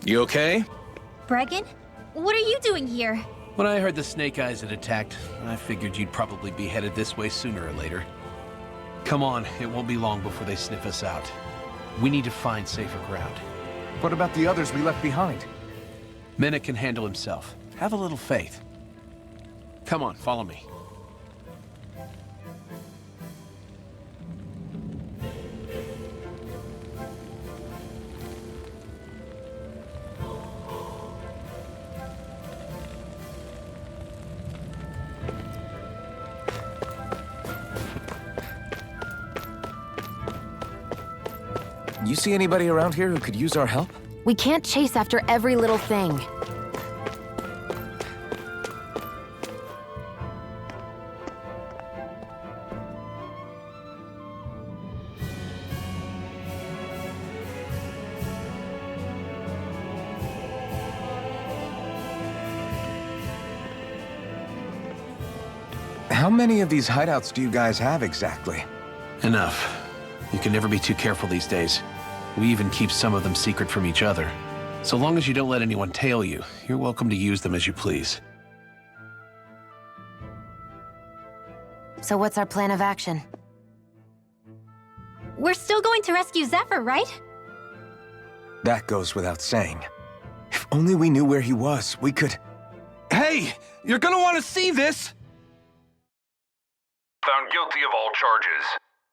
You okay? Bregan? What are you doing here? When I heard the Snake Eyes had attacked, I figured you'd probably be headed this way sooner or later. Come on, it won't be long before they sniff us out. We need to find safer ground. What about the others we left behind? Minute can handle himself. Have a little faith. Come on, follow me. You see anybody around here who could use our help? We can't chase after every little thing. How many of these hideouts do you guys have exactly? Enough. You can never be too careful these days. We even keep some of them secret from each other. So long as you don't let anyone tail you, you're welcome to use them as you please. So what's our plan of action? We're still going to rescue Zephyr, right? That goes without saying. If only we knew where he was, we could... Hey! You're gonna want to see this! Found guilty of all charges.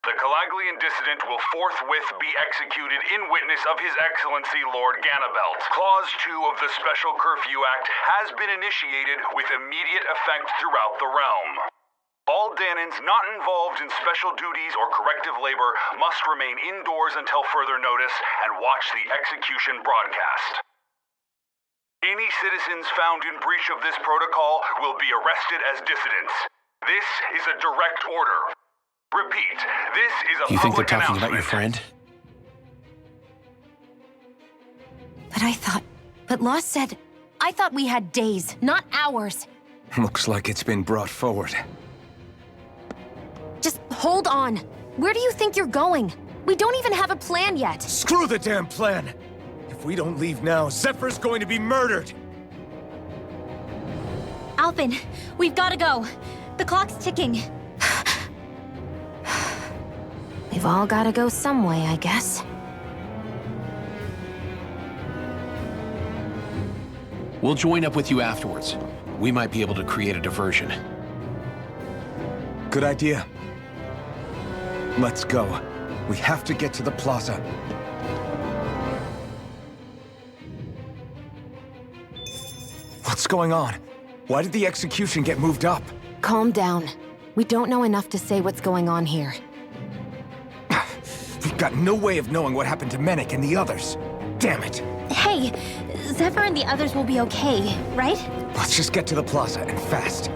The Calaglian dissident will forthwith be executed in witness of His Excellency Lord Ganabelt. Clause 2 of the Special Curfew Act has been initiated with immediate effect throughout the realm. All Danans not involved in special duties or corrective labor must remain indoors until further notice and watch the execution broadcast. Any citizens found in breach of this protocol will be arrested as dissidents. This is a direct order. Repeat, this is a You think they're public talking about your announcement. friend? But Lost said, I thought we had days, not hours. Looks like it's been brought forward. Just hold on. Where do you think you're going? We don't even have a plan yet. Screw the damn plan! If we don't leave now, Zephyr's going to be murdered! Alpin, we've got to go. The clock's ticking. We've all gotta go some way, I guess. We'll join up with you afterwards. We might be able to create a diversion. Good idea. Let's go. We have to get to the plaza. What's going on? Why did the execution get moved up? Calm down. We don't know enough to say what's going on here. We've got no way of knowing what happened to Menik and the others. Damn it. Hey, Zephyr and the others will be okay, right? Let's just get to the plaza, and fast.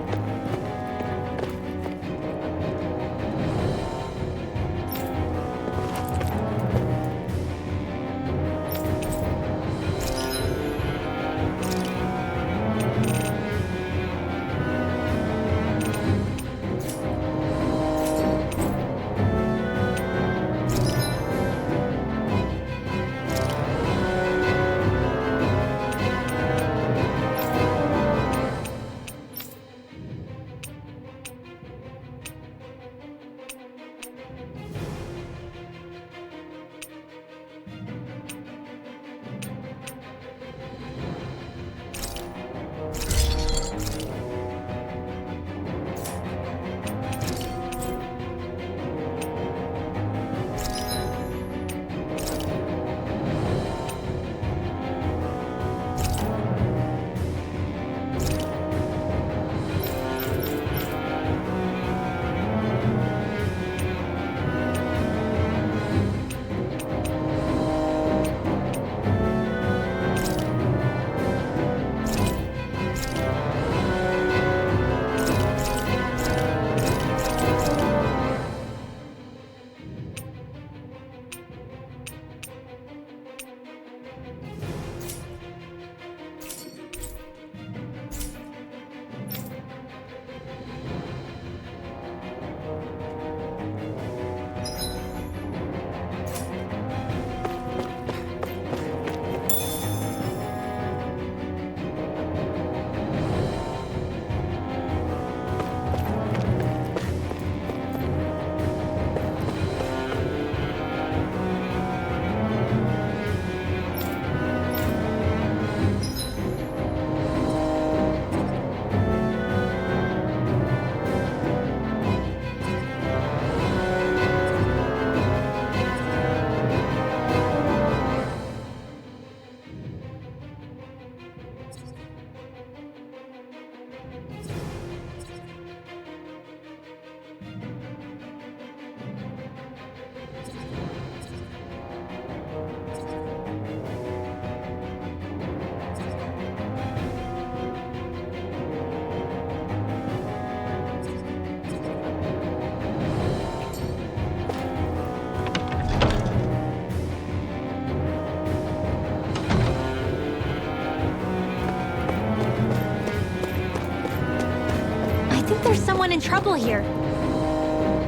I think there's someone in trouble here.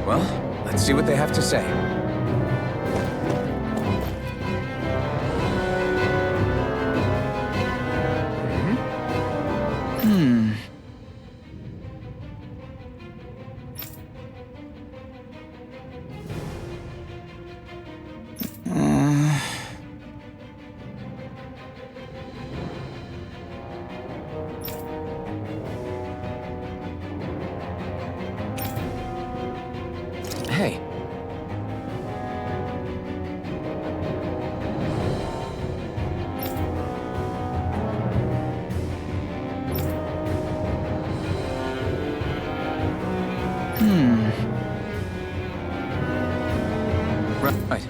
Well, let's see what they have to say. Hey. Right.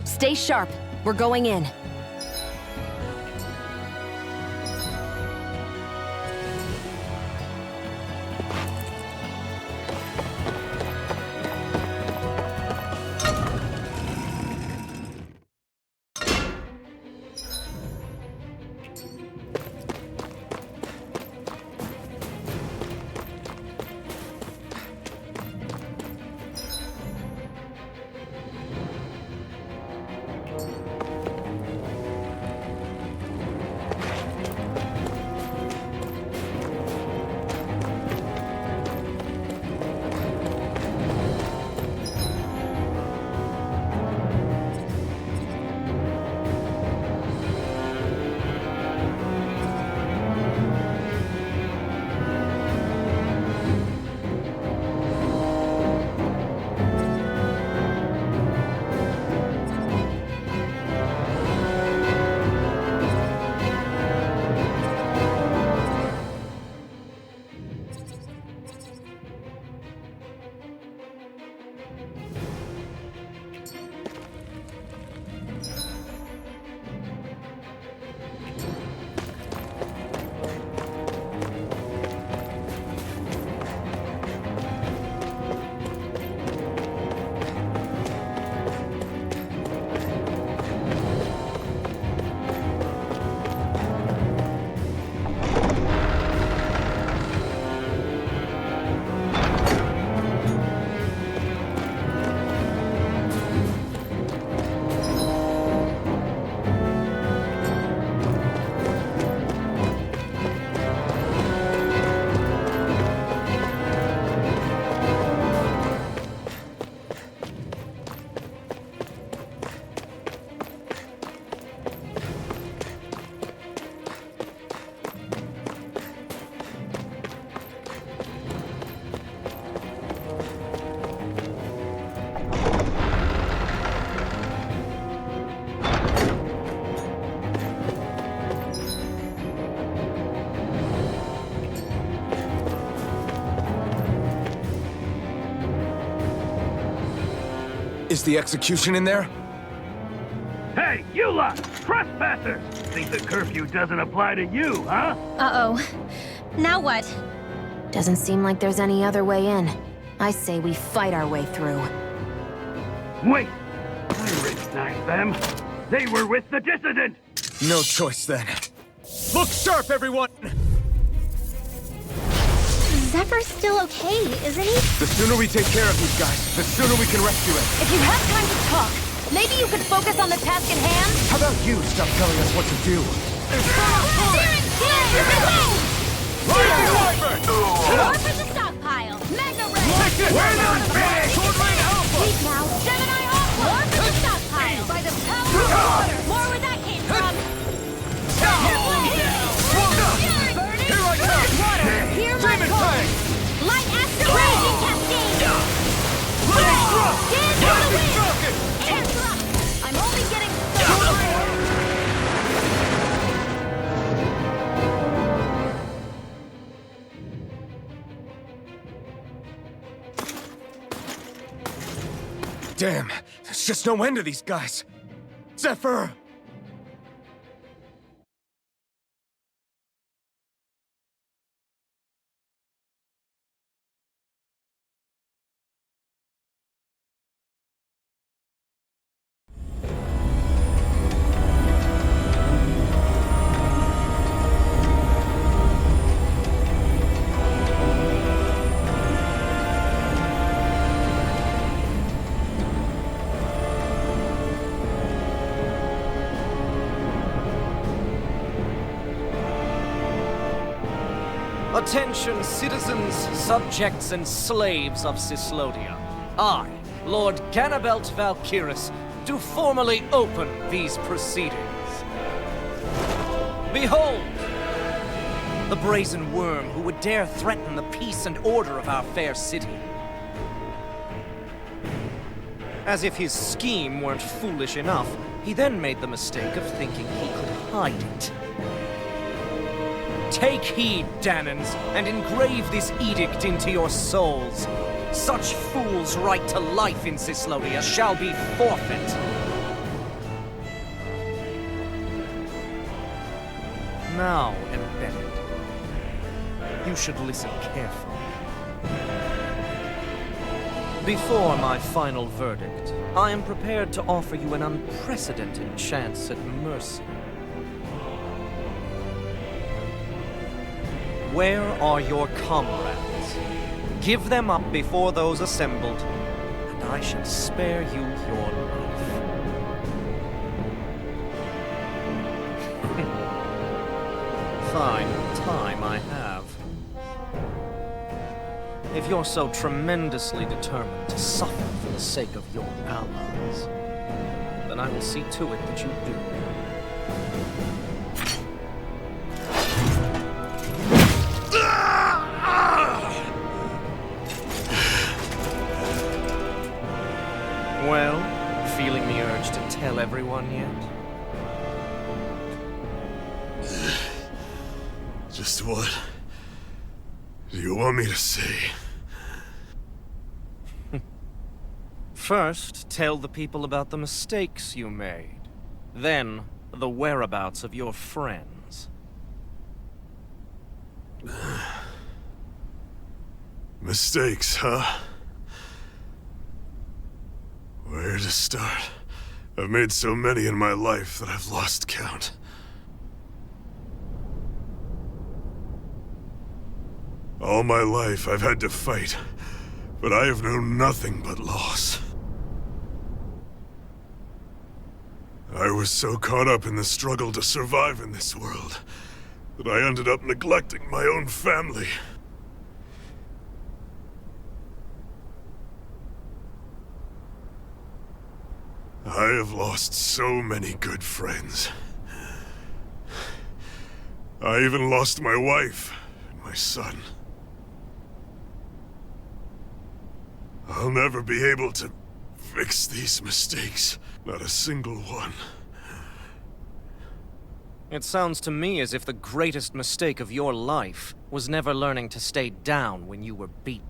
Stay sharp. We're going in. Is the execution in there? Hey, you lot! Trespassers! Think the curfew doesn't apply to you, huh? Uh-oh. Now what? Doesn't seem like there's any other way in. I say we fight our way through. Wait! I recognize them. They were with the dissident! No choice then. Look sharp, everyone! Zephyr's still okay, isn't he? The sooner we take care of these guys, the sooner we can rescue him. If you have time to talk, maybe you could focus on the task at hand? How about you stop telling us what to do? More for the stockpile! Mega Ray! We're not finished! Sword Rain Alpha! Wait now! Gemini Aqua! More for the stockpile! By the power of water! More where that came from! Here I come! Water! Hear my Demon call! Fang! Light Astral Raging Cascade! Let's drop! Stand for the wind! Falcon! Air drop! I'm only getting started! Damn, there's just no end to these guys. Zephyr! Attention, citizens, subjects, and slaves of Cyslodia. I, Lord Ganabelt Valkyrus, do formally open these proceedings. Behold! The brazen worm who would dare threaten the peace and order of our fair city. As if his scheme weren't foolish enough, he then made the mistake of thinking he could hide it. Take heed, Danans, and engrave this edict into your souls. Such fools' right to life in Cyslodia shall be forfeit. Now, embedded, you should listen carefully. Before my final verdict, I am prepared to offer you an unprecedented chance at mercy. Where are your comrades? Give them up before those assembled, and I shall spare you your life. Fine time I have. If you're so tremendously determined to suffer for the sake of your allies, then I will see to it that you do. Well, feeling the urge to tell everyone yet? Just what do you want me to say? First, tell the people about the mistakes you made. Then, the whereabouts of your friends. Mistakes, huh? Where to start? I've made so many in my life that I've lost count. All my life I've had to fight, but I have known nothing but loss. I was so caught up in the struggle to survive in this world that I ended up neglecting my own family. I have lost so many good friends. I even lost my wife and my son. I'll never be able to fix these mistakes. Not a single one. It sounds to me as if the greatest mistake of your life was never learning to stay down when you were beaten.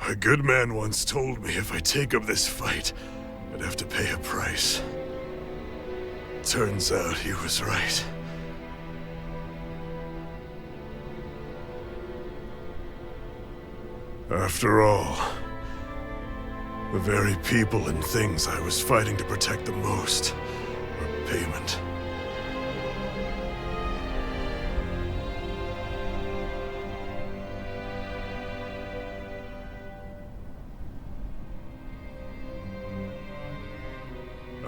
A good man once told me if I take up this fight, I'd have to pay a price. Turns out he was right. After all, the very people and things I was fighting to protect the most were payment.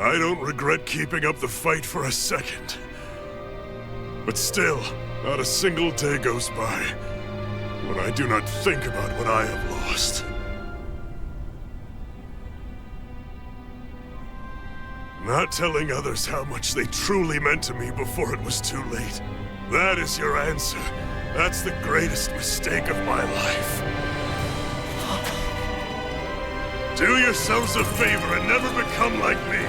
I don't regret keeping up the fight for a second. But still, not a single day goes by when I do not think about what I have lost. Not telling others how much they truly meant to me before it was too late. That is your answer. That's the greatest mistake of my life. Do yourselves a favor and never become like me.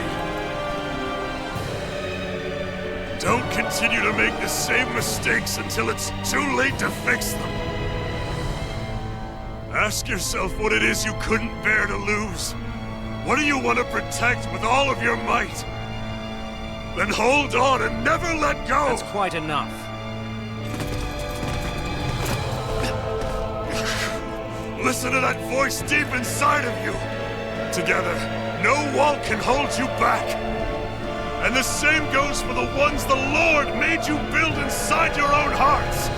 Don't continue to make the same mistakes until it's too late to fix them. Ask yourself what it is you couldn't bear to lose. What do you want to protect with all of your might? Then hold on and never let go! That's quite enough. Listen to that voice deep inside of you! Together, no wall can hold you back! And the same goes for the ones the Lord made you build inside your own hearts!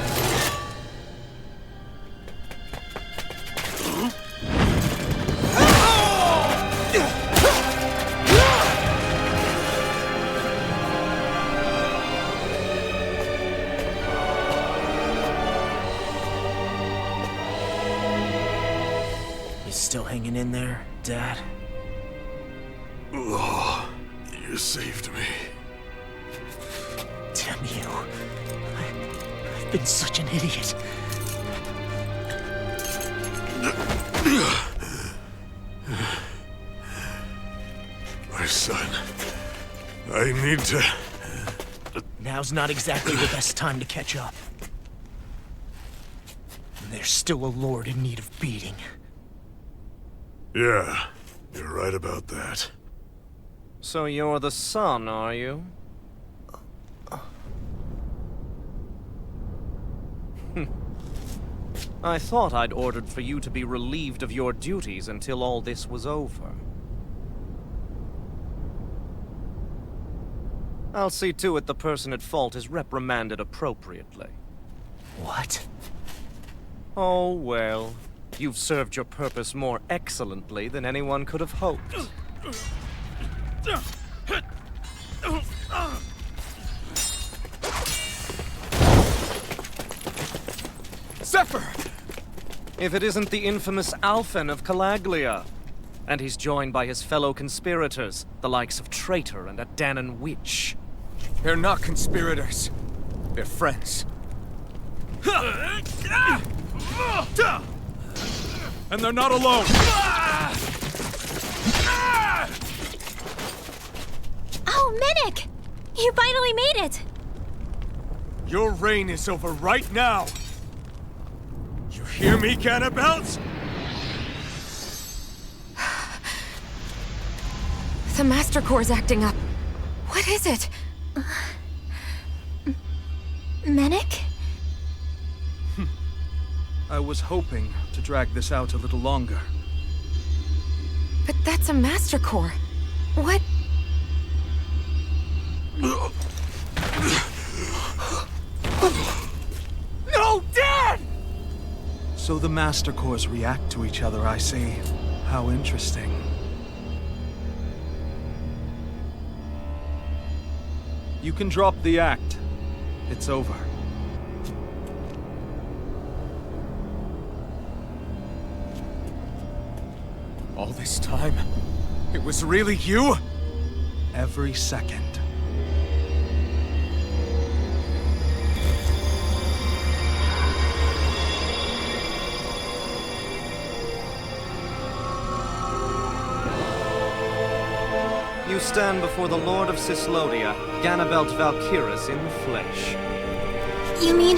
You still hanging in there, Dad? Oh, you saved me. Damn you. I've been such an idiot. My son, I need to... Now's not exactly the best time to catch up. There's still a lord in need of beating. Yeah, you're right about that. So you're the son, are you? I thought I'd ordered for you to be relieved of your duties until all this was over. I'll see to it the person at fault is reprimanded appropriately. What? Oh, well. You've served your purpose more excellently than anyone could have hoped. Zephyr! If it isn't the infamous Alphen of Calaglia. And he's joined by his fellow conspirators, the likes of Traitor and a Danon Witch. They're not conspirators. They're friends. And they're not alone! Oh, Medic! You finally made it! Your reign is over right now! You hear me, Cannibals? The Master Core's acting up. What is it? Medic? I was hoping to drag this out a little longer. But that's a Master Core. What? No, Dad! So the Master Cores react to each other, I see. How interesting. You can drop the act. It's over. All this time, it was really you? Every second. You stand before the Lord of Cislodia, Ganabelt Valkyrus in the flesh. You mean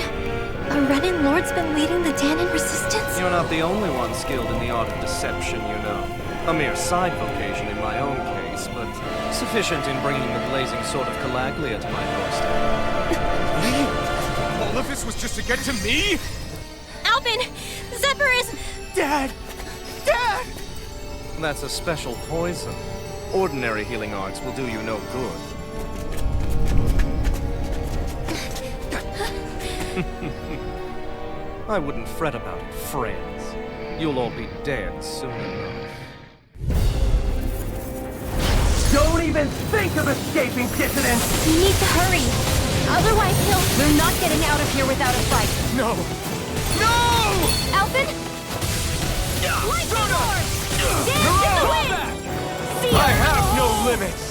A Renin Lord's been leading the Danon resistance? You're not the only one skilled in the art of deception, you know. A mere side vocation in my own case, but sufficient in bringing the blazing sword of Calaglia to my doorstep. All of this was just to get to me? Alvin! Zephyr is... Dad! Dad! That's a special poison. Ordinary healing arts will do you no good. I wouldn't fret about it, friends. You'll all be dead soon enough. Don't even think of escaping, dissidents! We need to hurry. Otherwise, we're not getting out of here without a fight. No! No! Alvin? Lightning Orb! Dance in the wind! See I ya! have no limits!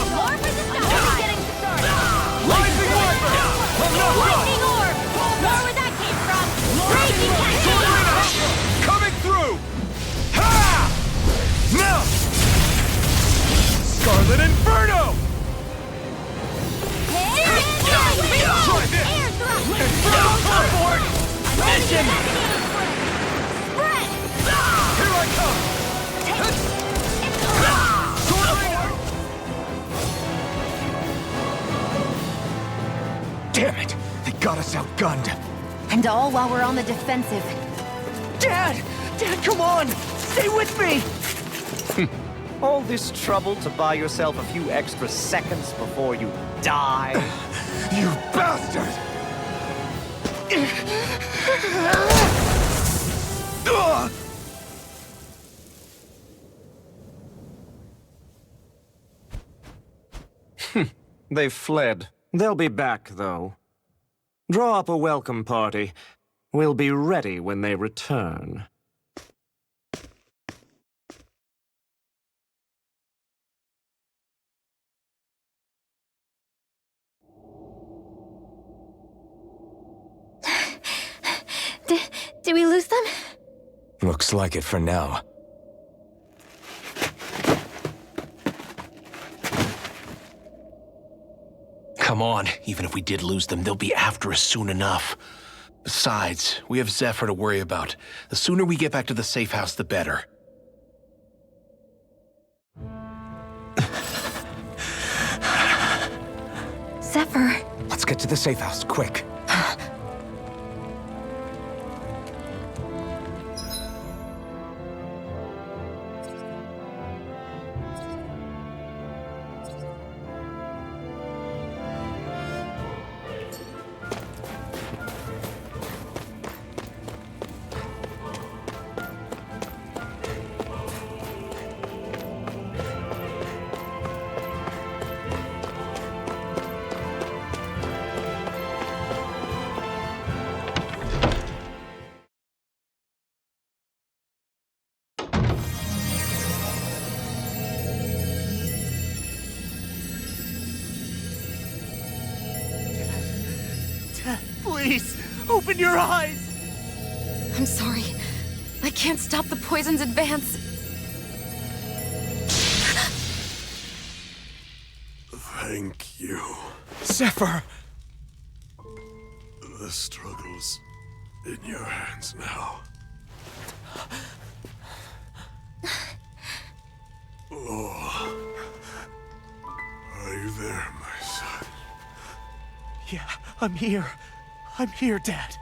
More resistance! Just getting started! Lightning Viper! Lightning Orb! More where that came from! Raging Cascade! Coming through! Ha! Now! Scarlet Inferno! Try this! Air thrust! Inferno Bloodborne! Mission! Spread! Here I come! Damn it! They got us outgunned! And all while we're on the defensive. Dad! Dad, come on! Stay with me! All this trouble to buy yourself a few extra seconds before you die? You bastard! Ugh! They've fled. They'll be back, though. Draw up a welcome party. We'll be ready when they return. Did we lose them? Looks like it for now. Come on, even if we did lose them, they'll be after us soon enough. Besides, we have Zephyr to worry about. The sooner we get back to the safe house, the better. Zephyr. Let's get to the safe house, quick. Please, open your eyes! I'm sorry. I can't stop the poison's advance. Thank you. Zephyr! The struggle's in your hands now. Oh. Are you there, my son? Yeah, I'm here. I'm here, Dad.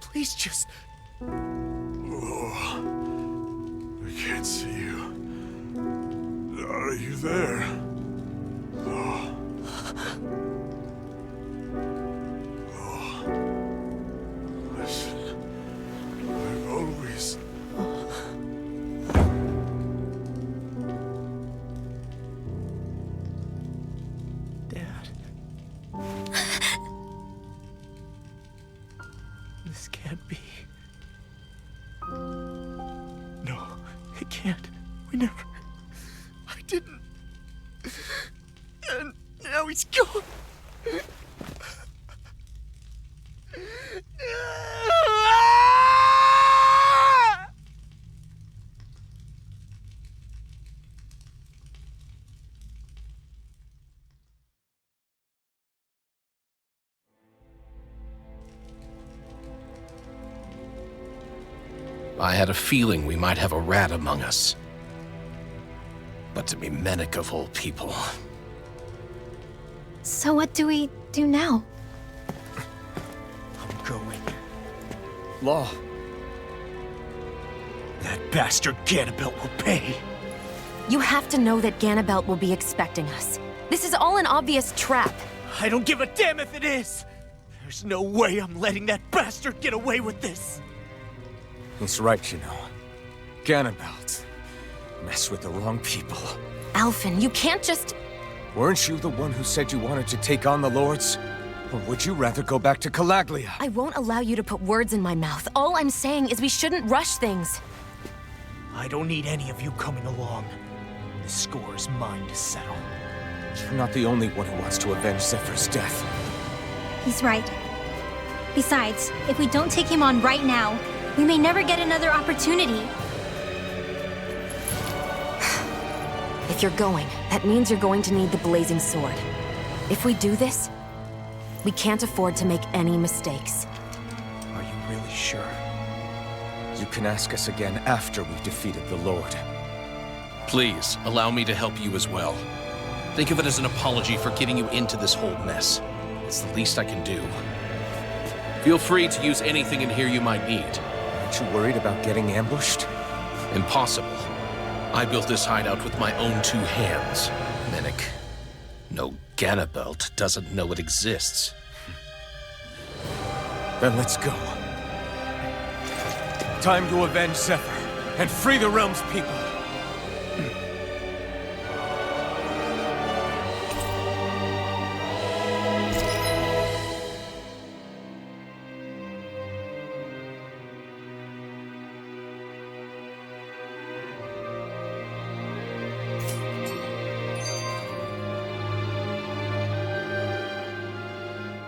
Please just... Oh. I can't see you. Are you there? Oh. Oh. Listen. I've always... Dad. This can't be. No, can't. We never... I didn't. And now he's gone. I had a feeling we might have a rat among us. But to be Menek of all people... So what do we do now? I'm going. Law. That bastard Ganabelt will pay. You have to know that Ganabelt will be expecting us. This is all an obvious trap. I don't give a damn if it is! There's no way I'm letting that bastard get away with this! He's right, you know. Ganabelt. Mess with the wrong people. Alphen, you can't just... Weren't you the one who said you wanted to take on the Lords? Or would you rather go back to Calaglia? I won't allow you to put words in my mouth. All I'm saying is we shouldn't rush things. I don't need any of you coming along. The score is mine to settle. You're not the only one who wants to avenge Zephyr's death. He's right. Besides, if we don't take him on right now, we may never get another opportunity. If you're going, that means you're going to need the Blazing Sword. If we do this, we can't afford to make any mistakes. Are you really sure? You can ask us again after we've defeated the Lord. Please, allow me to help you as well. Think of it as an apology for getting you into this whole mess. It's the least I can do. Feel free to use anything in here you might need. Aren't you worried about getting ambushed? Impossible. I built this hideout with my own 2 hands. Menek. No Ganabelt doesn't know it exists. Then let's go. Time to avenge Zephyr and free the realm's people.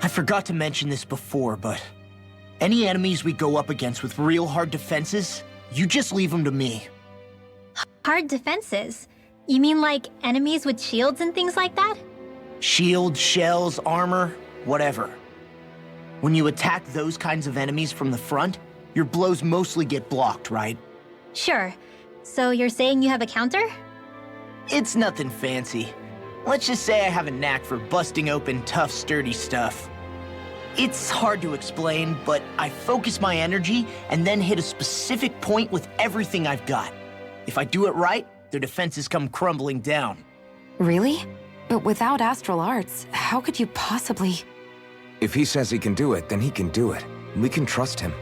I forgot to mention this before, but any enemies we go up against with real hard defenses, you just leave them to me. Hard defenses? You mean like enemies with shields and things like that? Shields, shells, armor, whatever. When you attack those kinds of enemies from the front, your blows mostly get blocked, right? Sure. So you're saying you have a counter? It's nothing fancy. Let's just say I have a knack for busting open tough, sturdy stuff. It's hard to explain, but I focus my energy and then hit a specific point with everything I've got. If I do it right, their defenses come crumbling down. Really? But without astral arts, how could you possibly... If he says he can do it, then he can do it. We can trust him.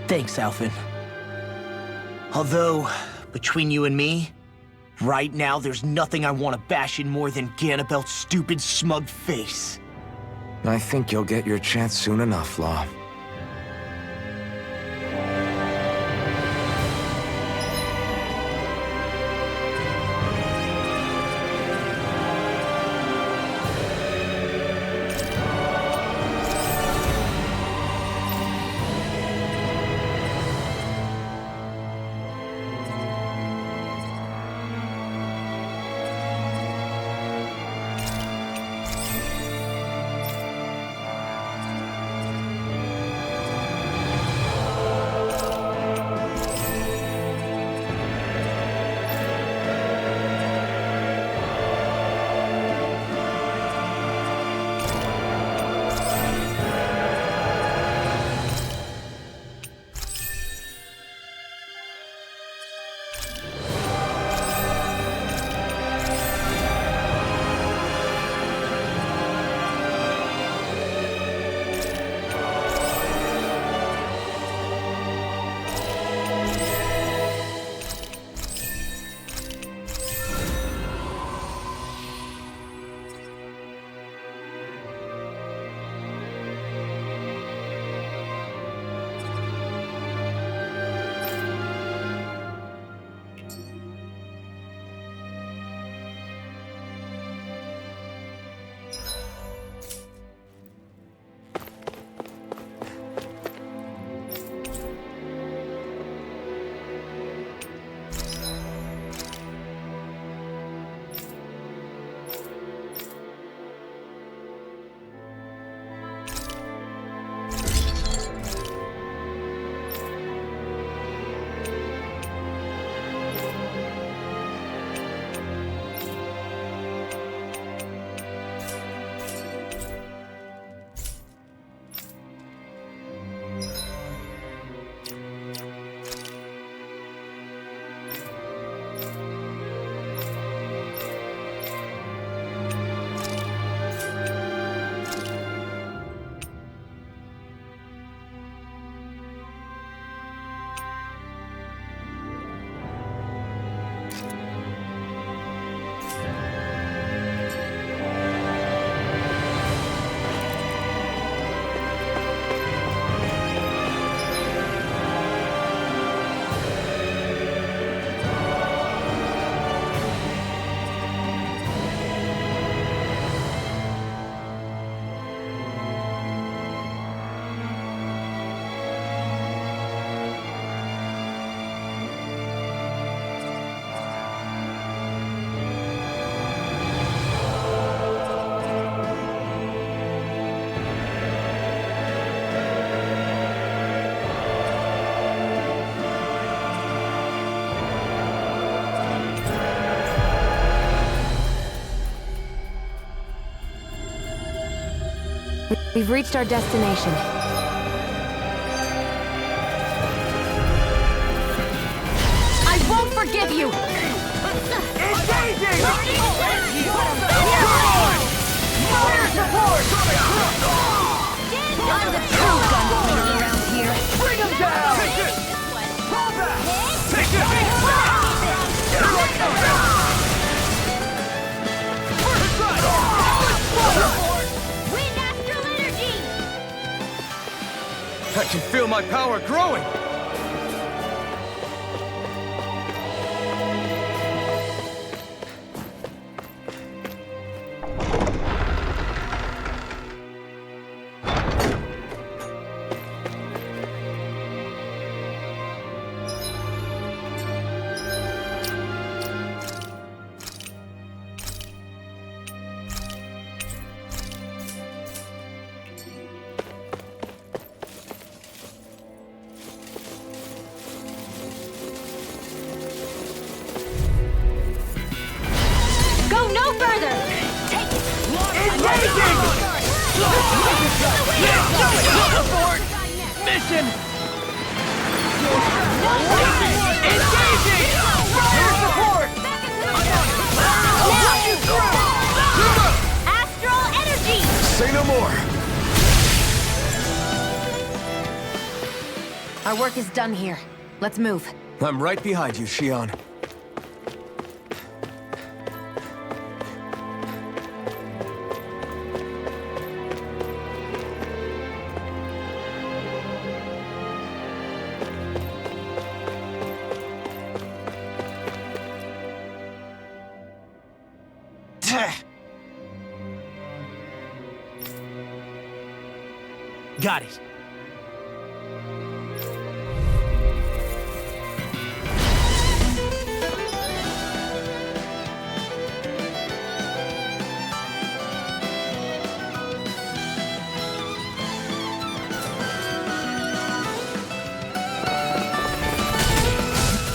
Thanks, Alphen. Although, between you and me, right now there's nothing I want to bash in more than Ganabelt's stupid, smug face. I think you'll get your chance soon enough, Law. We've reached our destination. I won't forgive you! Engaging! Fire support! I'm the true gunslinger around here. Bring him down! Take it! Fall back! Take it! Wind astral energy! I can feel my power growing! Go no further! Take it! Engaging! Mission! Engaging! Fire support! Astral energy! Say no more! Our work is done here. Let's move. I'm right behind you, Shion. Got it.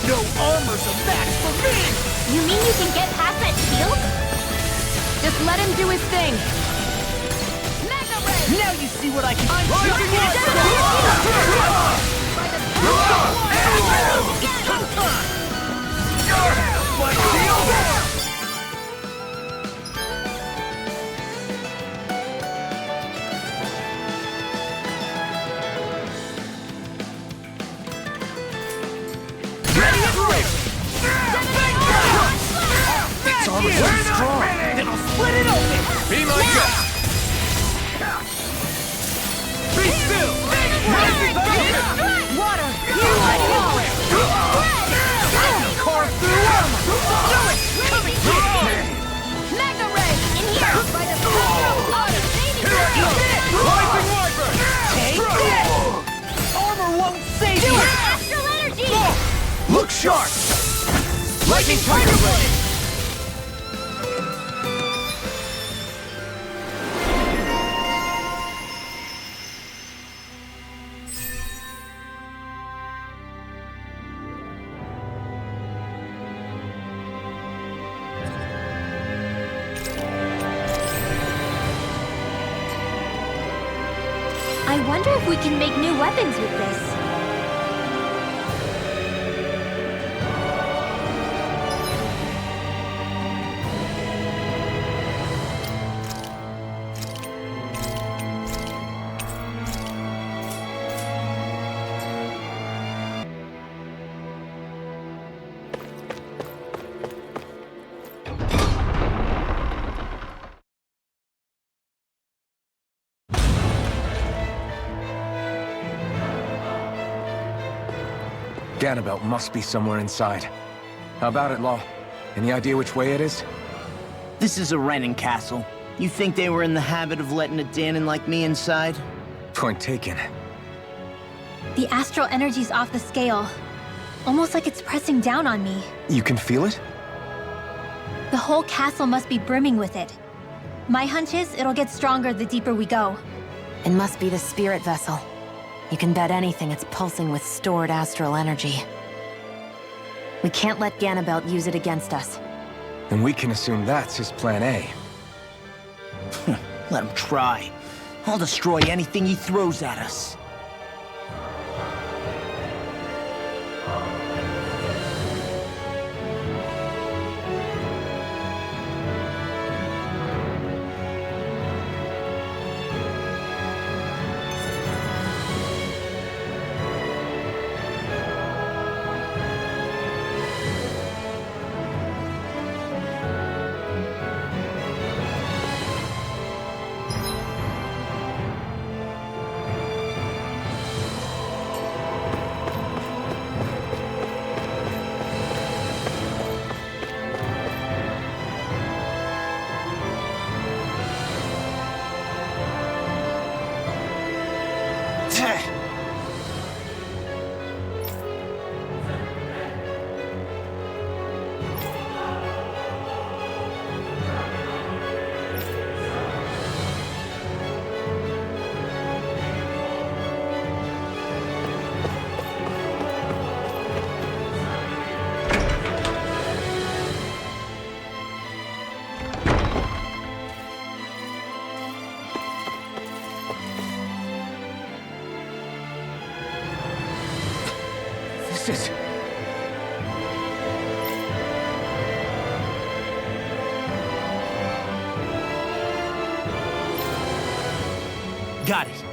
No armor's a match for me! You mean you can get past that shield? Just let him do his thing. Now you see what I can It's already so strong! Then I'll split it open! Be my guest! Be still! Water! Carve through armor! Do it! Coming through! Mega ray! In here! By the power of water! Rising Wyvern! Take this! Armor won't save you! Astral energy! Look sharp! Lightning Tiger Blade! I wonder if we can make new weapons with this. Ganabelt must be somewhere inside. How about it, Law? Any idea which way it is? This is a Renin castle. You think they were in the habit of letting a Danon like me inside? Point taken. The astral energy's off the scale. Almost like it's pressing down on me. You can feel it? The whole castle must be brimming with it. My hunch is it'll get stronger the deeper we go. It must be the spirit vessel. You can bet anything it's pulsing with stored astral energy. We can't let Ganabelt use it against us. And we can assume that's his plan A. Let him try. I'll destroy anything he throws at us. This is... Got it.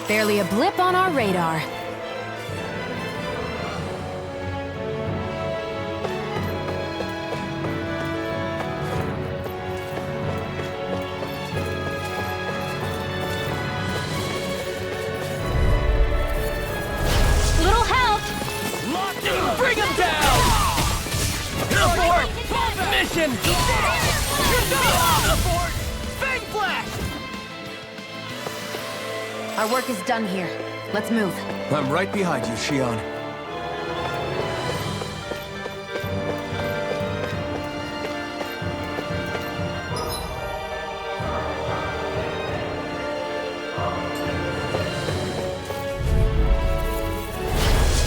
Barely a blip on our radar. Little help! Bring him down! Abort! Mission! Abort! Fang Blast! Our work is done here. Let's move. I'm right behind you, Shion.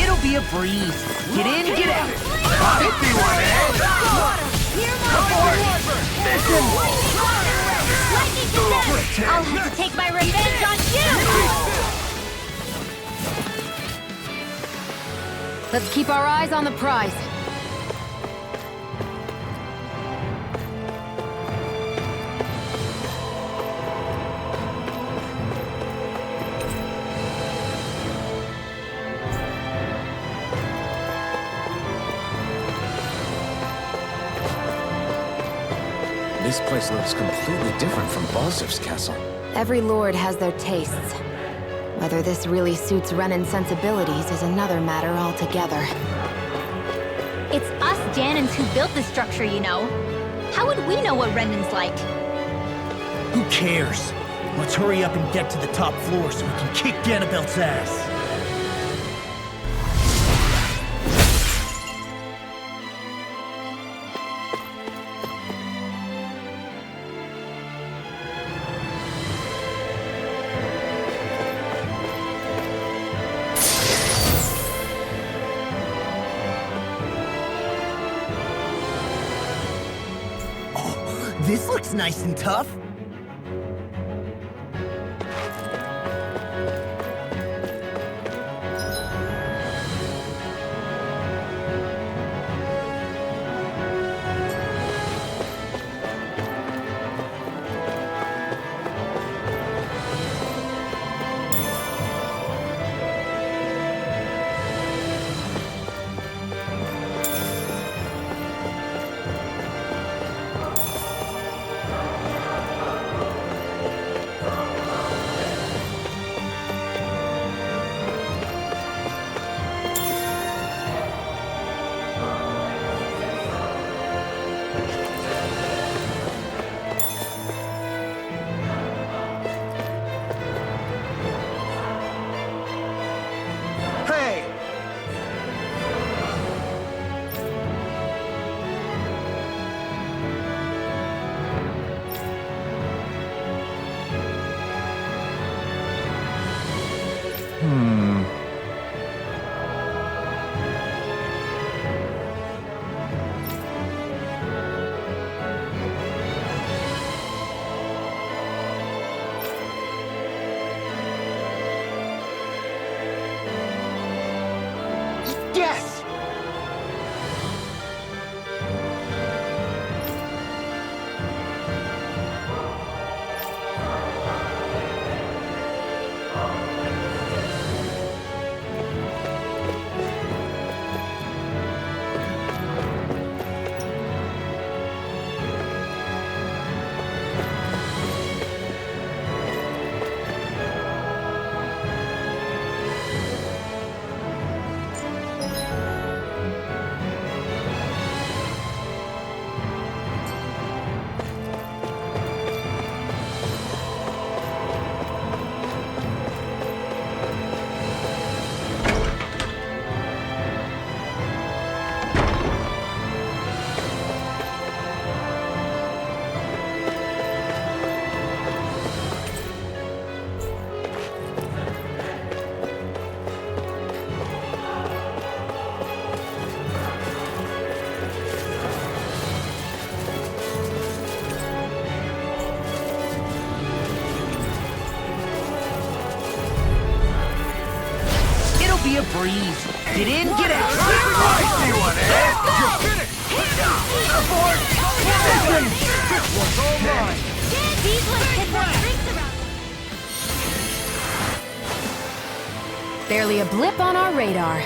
It'll be a breeze. Get in, get out. Hit me one, eh? I'll have to take my revenge on you! Let's keep our eyes on the prize. This place looks completely different from Balzer's castle. Every lord has their tastes. Whether this really suits Renan's sensibilities is another matter altogether. It's us Janins who built this structure, you know. How would we know what Renan's like? Who cares? Let's hurry up and get to the top floor so we can kick Ganabelt's ass. This looks nice and tough. freeze. Get in, get out. I see one, eh? You're finished! Abort! Mission! This one's all mine. These ones get the freaks around. Barely a blip on our radar.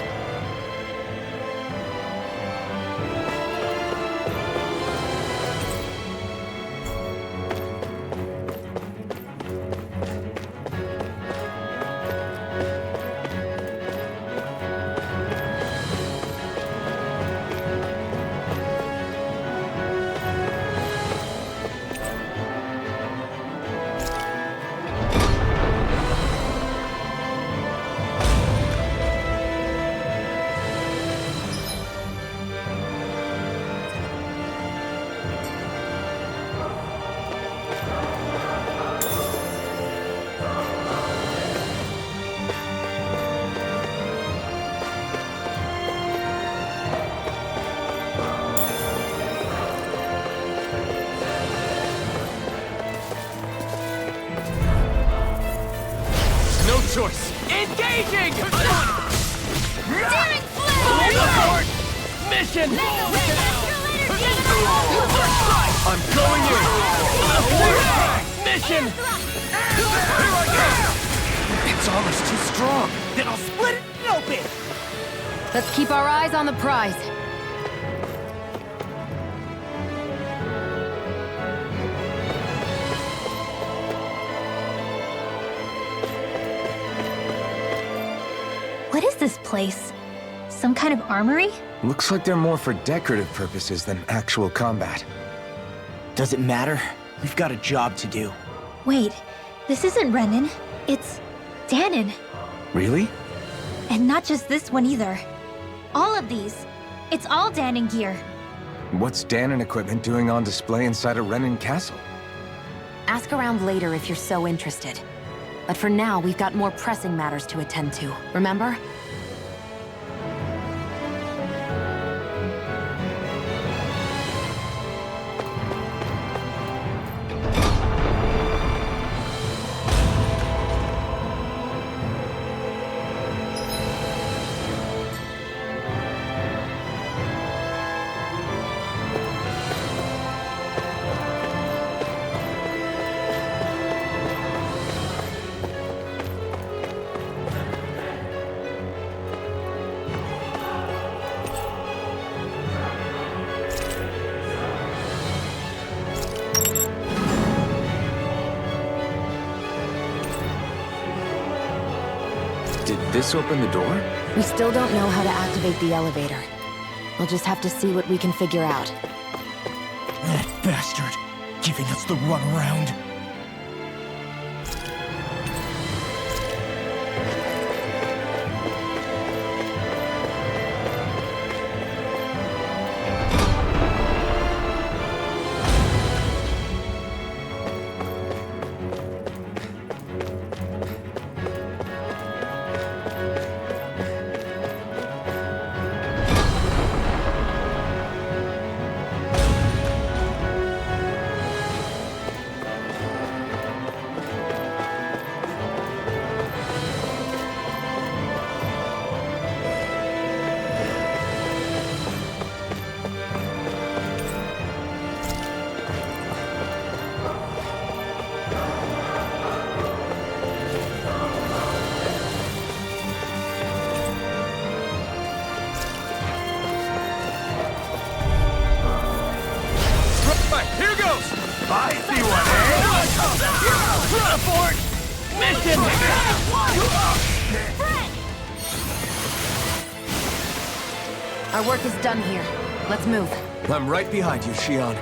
Choice. Engaging! Daring flare! Abort! Mission! I'm going in! Abort! Mission! Here I go! Its armor's too strong. Then I'll split it open! Let's keep our eyes on the prize. What is this place? Some kind of armory? Looks like they're more for decorative purposes than actual combat. Does it matter? We've got a job to do. Wait, this isn't Renan. It's Danon. Really? And not just this one either. All of these. It's all Danon gear. What's Danon equipment doing on display inside a Renan castle? Ask around later if you're so interested. But for now, we've got more pressing matters to attend to, remember? Did this open the door? We still don't know how to activate the elevator. We'll just have to see what we can figure out. That bastard! Giving us the runaround. I see one, eh? Abort! Mission! Our work is done here. Let's move. I'm right behind you, Shion.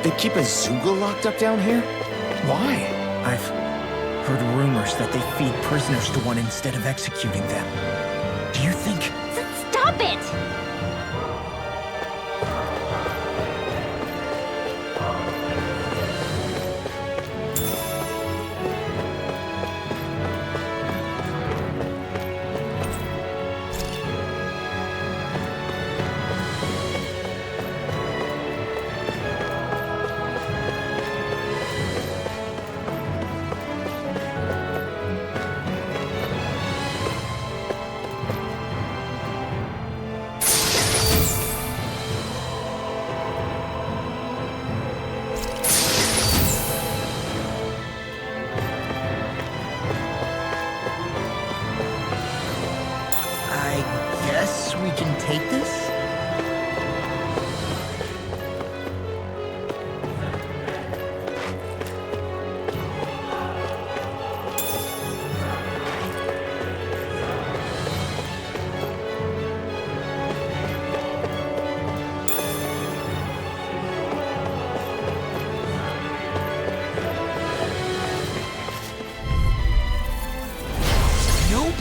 They keep a Zoogle locked up down here? Why? I've heard rumors that they feed prisoners to one instead of executing them. Do you think... Stop it!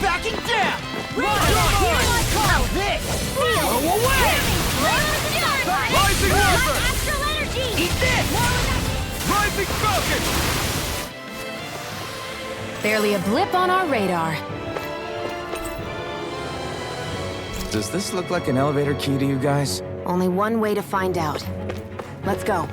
backing down! Now this! Go away! Rising Warper! Astral energy! Eat this! Rising Falcon! Barely a blip on our radar. Does this look like an elevator key to you guys? Only one way to find out. Let's go.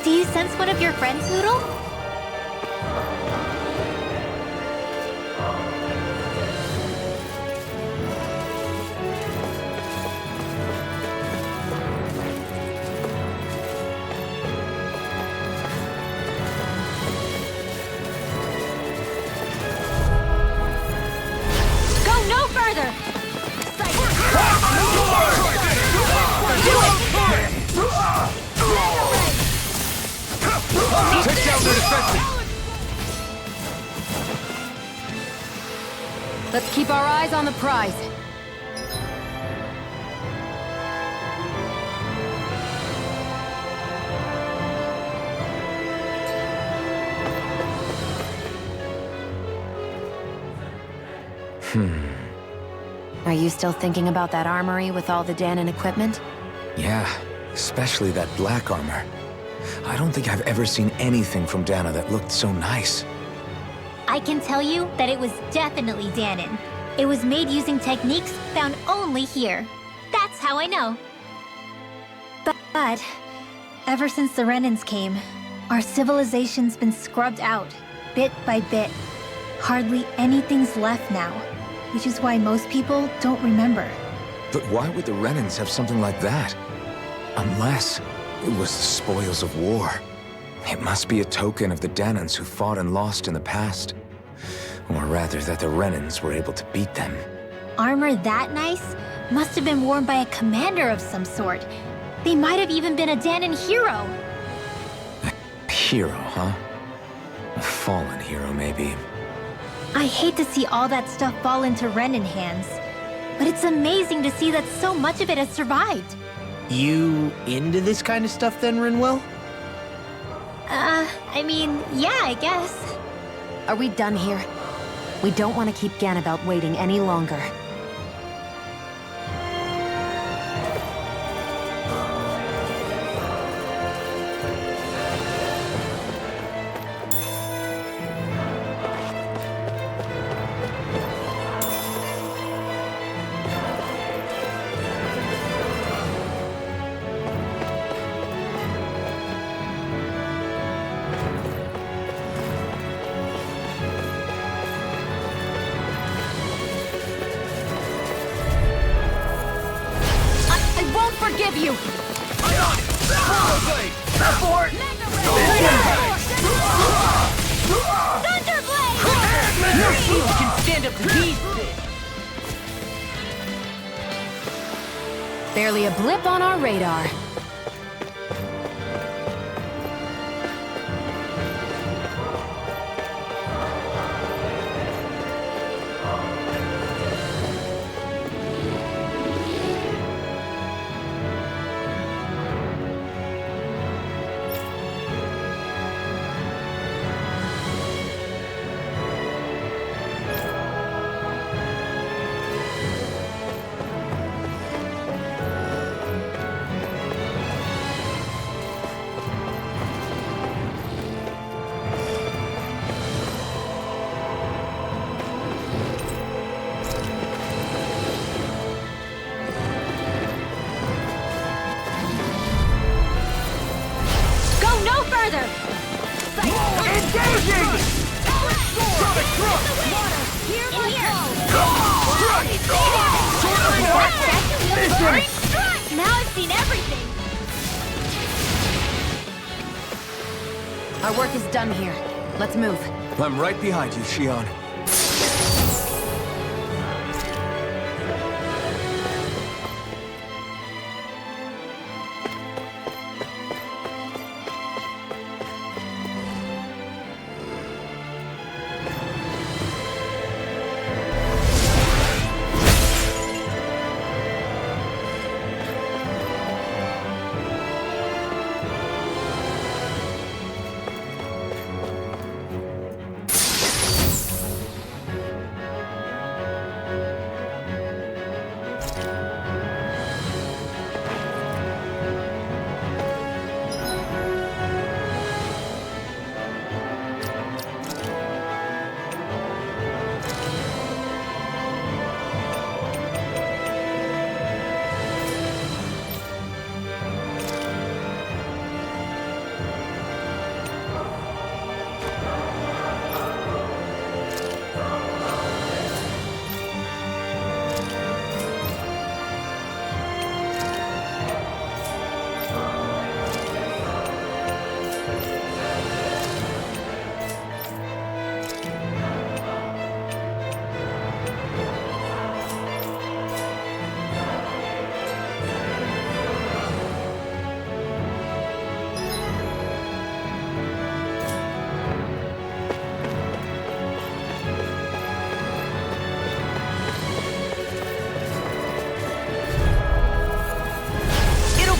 Do you sense one of your friends, Noodle? Go no further! Take down the defenses! Let's keep our eyes on the prize. Are you still thinking about that armory with all the Danon equipment? Yeah, especially that black armor. I don't think I've ever seen anything from Dana that looked so nice. I can tell you that it was definitely Danon. It was made using techniques found only here. That's how I know. But ever since the Renans came, our civilization's been scrubbed out, bit by bit. Hardly anything's left now, which is why most people don't remember. But why would the Renans have something like that? Unless it was the spoils of war. It must be a token of the Danons who fought and lost in the past. Or rather, that the Renans were able to beat them. Armor that nice must have been worn by a commander of some sort. They might have even been a Danon hero. A hero, huh? A fallen hero, maybe. I hate to see all that stuff fall into Renan hands, but it's amazing to see that so much of it has survived. You into this kind of stuff then, Rinwell? I mean, yeah, I guess. Are we done here? We don't want to keep Ganabelt waiting any longer. Forgive you! Abort! Thunderblade! No shield can stand up to these! Barely a blip on our radar. Great strike! Now I've seen everything! Our work is done here. Let's move. I'm right behind you, Shion.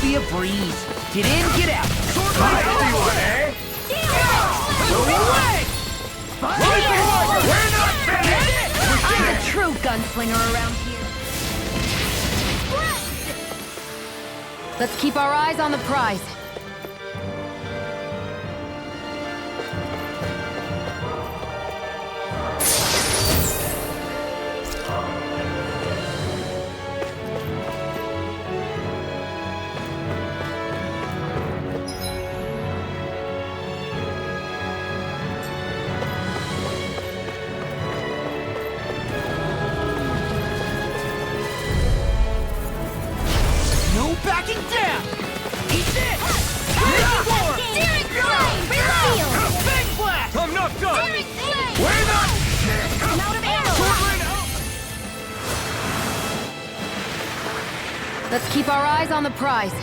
A breeze. Get in, get out. Hi, everyone, eh? Away! We're not finished! I'm the true gunslinger around here. Let's keep our eyes on the prize. Backing down! Eat this! Big blast! I'm not done! We're not... Let's keep our eyes on the prize.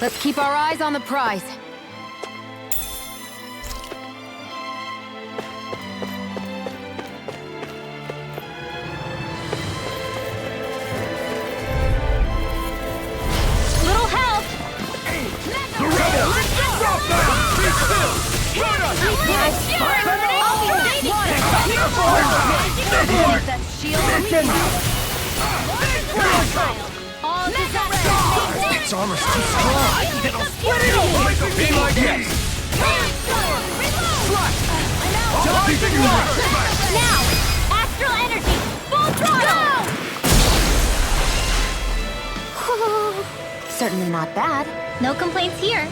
Let's keep our eyes on the prize. Little help! The rebels! Drop down! Be still! That shield. Its armor's too strong. It'll split it open! Be like this! Now! Astral energy! Full throttle! Certainly not bad. No complaints here.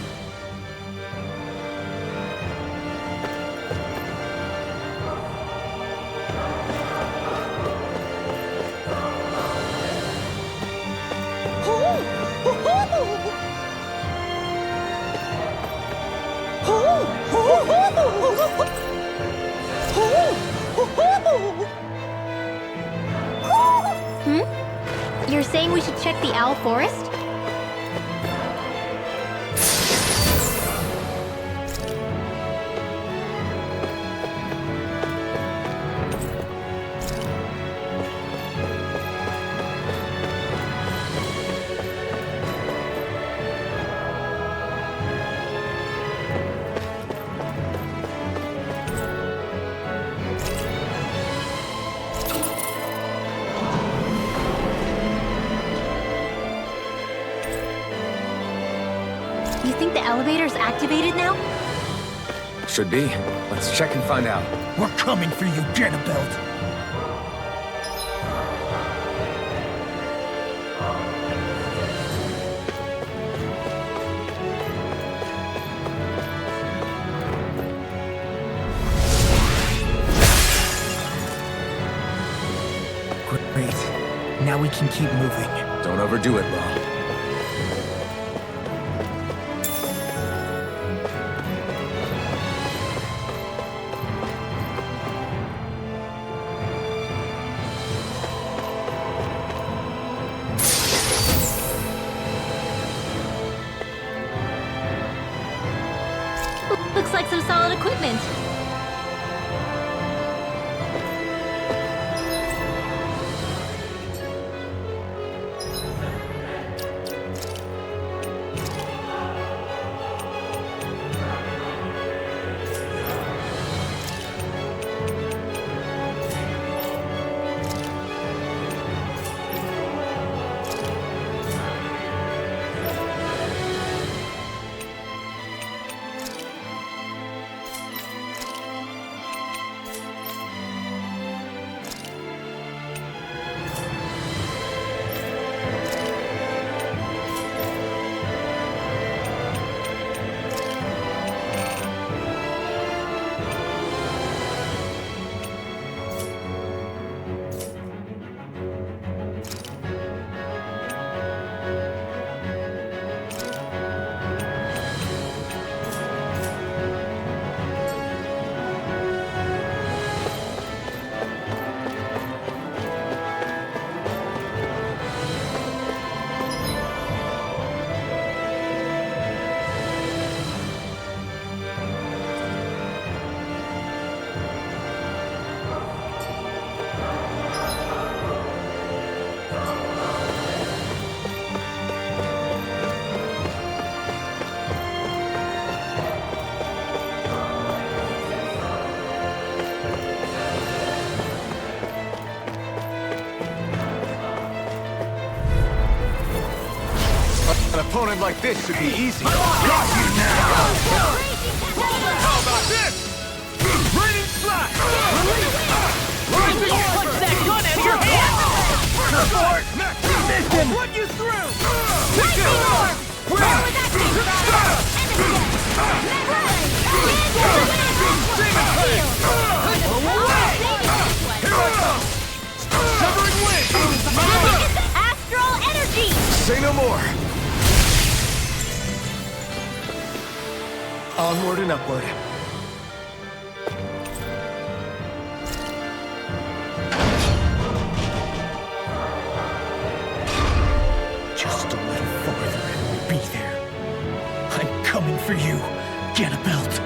You're saying we should check the Owl Forest? You think the elevator's activated now? Should be. Let's check and find out. We're coming for you, Ganabelt. Great. Now we can keep moving. Don't overdo it, Law. Looks like some solid equipment. An opponent like this should be easy. Got you now! How about this? Raining slash! Rising punch that gun out of your hand! Support! Mission! I'll run you through! Lightning orb! Power with action! Severing wind! Astral energy! Say no more. Onward and upward. Just a little farther and we'll be there. I'm coming for you, Ganabelt.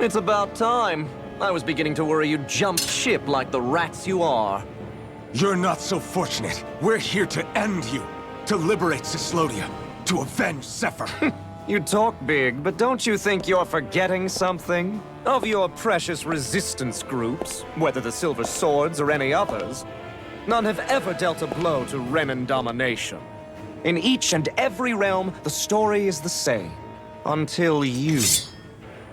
It's about time. I was beginning to worry you'd jumped ship like the rats you are. You're not so fortunate. We're here to end you. To liberate Cislodia. To avenge Zephyr. You talk big, but don't you think you're forgetting something? Of your precious resistance groups, whether the Silver Swords or any others, none have ever dealt a blow to Renan domination. In each and every realm, the story is the same. Until you.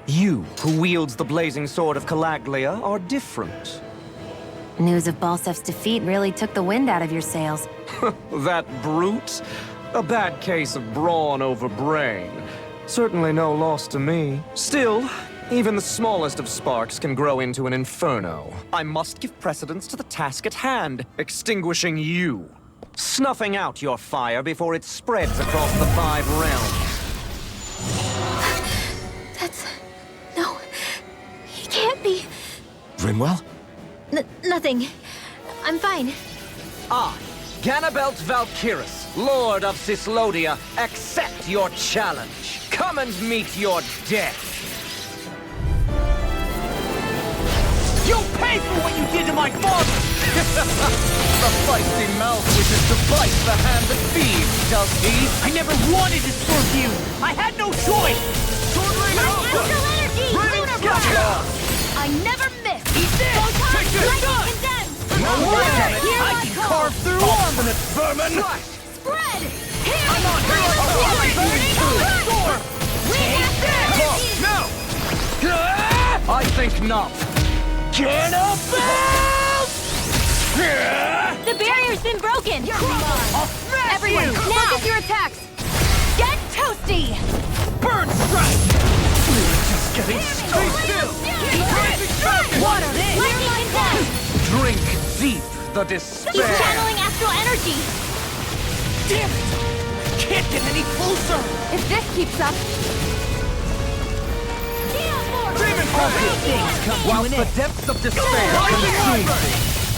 You, who wields the blazing sword of Calaglia, are different. News of Balsef's defeat really took the wind out of your sails. That brute? A bad case of brawn over brain. Certainly no loss to me. Still, even the smallest of sparks can grow into an inferno. I must give precedence to the task at hand, extinguishing you. Snuffing out your fire before it spreads across the 5 realms. No, he can't be. Rinwell? Nothing. I'm fine. I, Ganabelt Valkyris, Lord of Cislodia, accept your challenge. Come and meet your death. You'll pay for what you did to my father! The feisty mouth wishes to bite the hand that feeds, does he? I never wanted to serve you! I had no choice! Astral energy! Lunar blast! I never miss! Eat this! Photon, Take this! lightning condensed! No way! Here I can carve through armament, vermin! Spread! Here! I'm on here! Burning Door! Take this! No! I think not. Ganabelt! The barrier's been broken! I'll smash Everyone, you! focus your attacks! Get toasty! Burn strike! Just getting started. Water! Lightning condensed! Drink deep the He's despair. channeling astral energy! Damn it! Can't get any closer! If this keeps up... Demon things come While to an the end. depths of despair consume.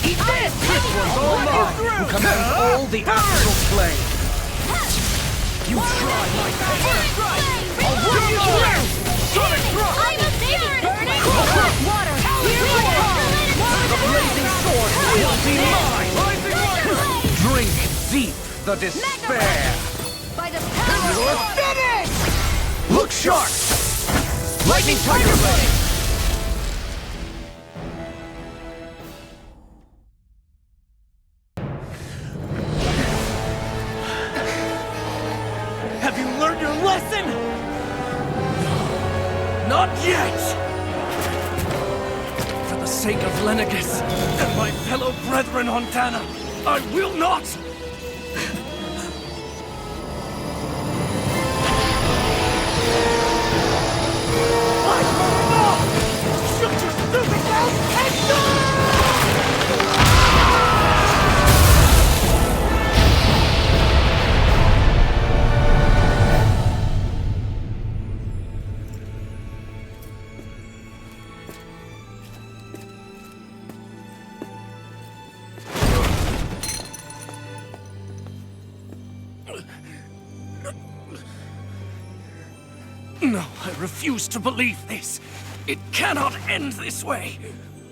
Eat this! This one's all mine, who commands all the astral plane. You try my patience! I'll I'll run you through! Sonic Thrust! I'm a spirit burning! Water! The blazing sword will be mine. Drink deep the despair. By the power You're finished! Look sharp. Lightning Tiger Blade. Have you learned your lesson? Not yet! For the sake of Lenegus and my fellow brethren on Tana, I will not! Shut your stupid mouth and die! No, I refuse to believe this. It cannot end this way.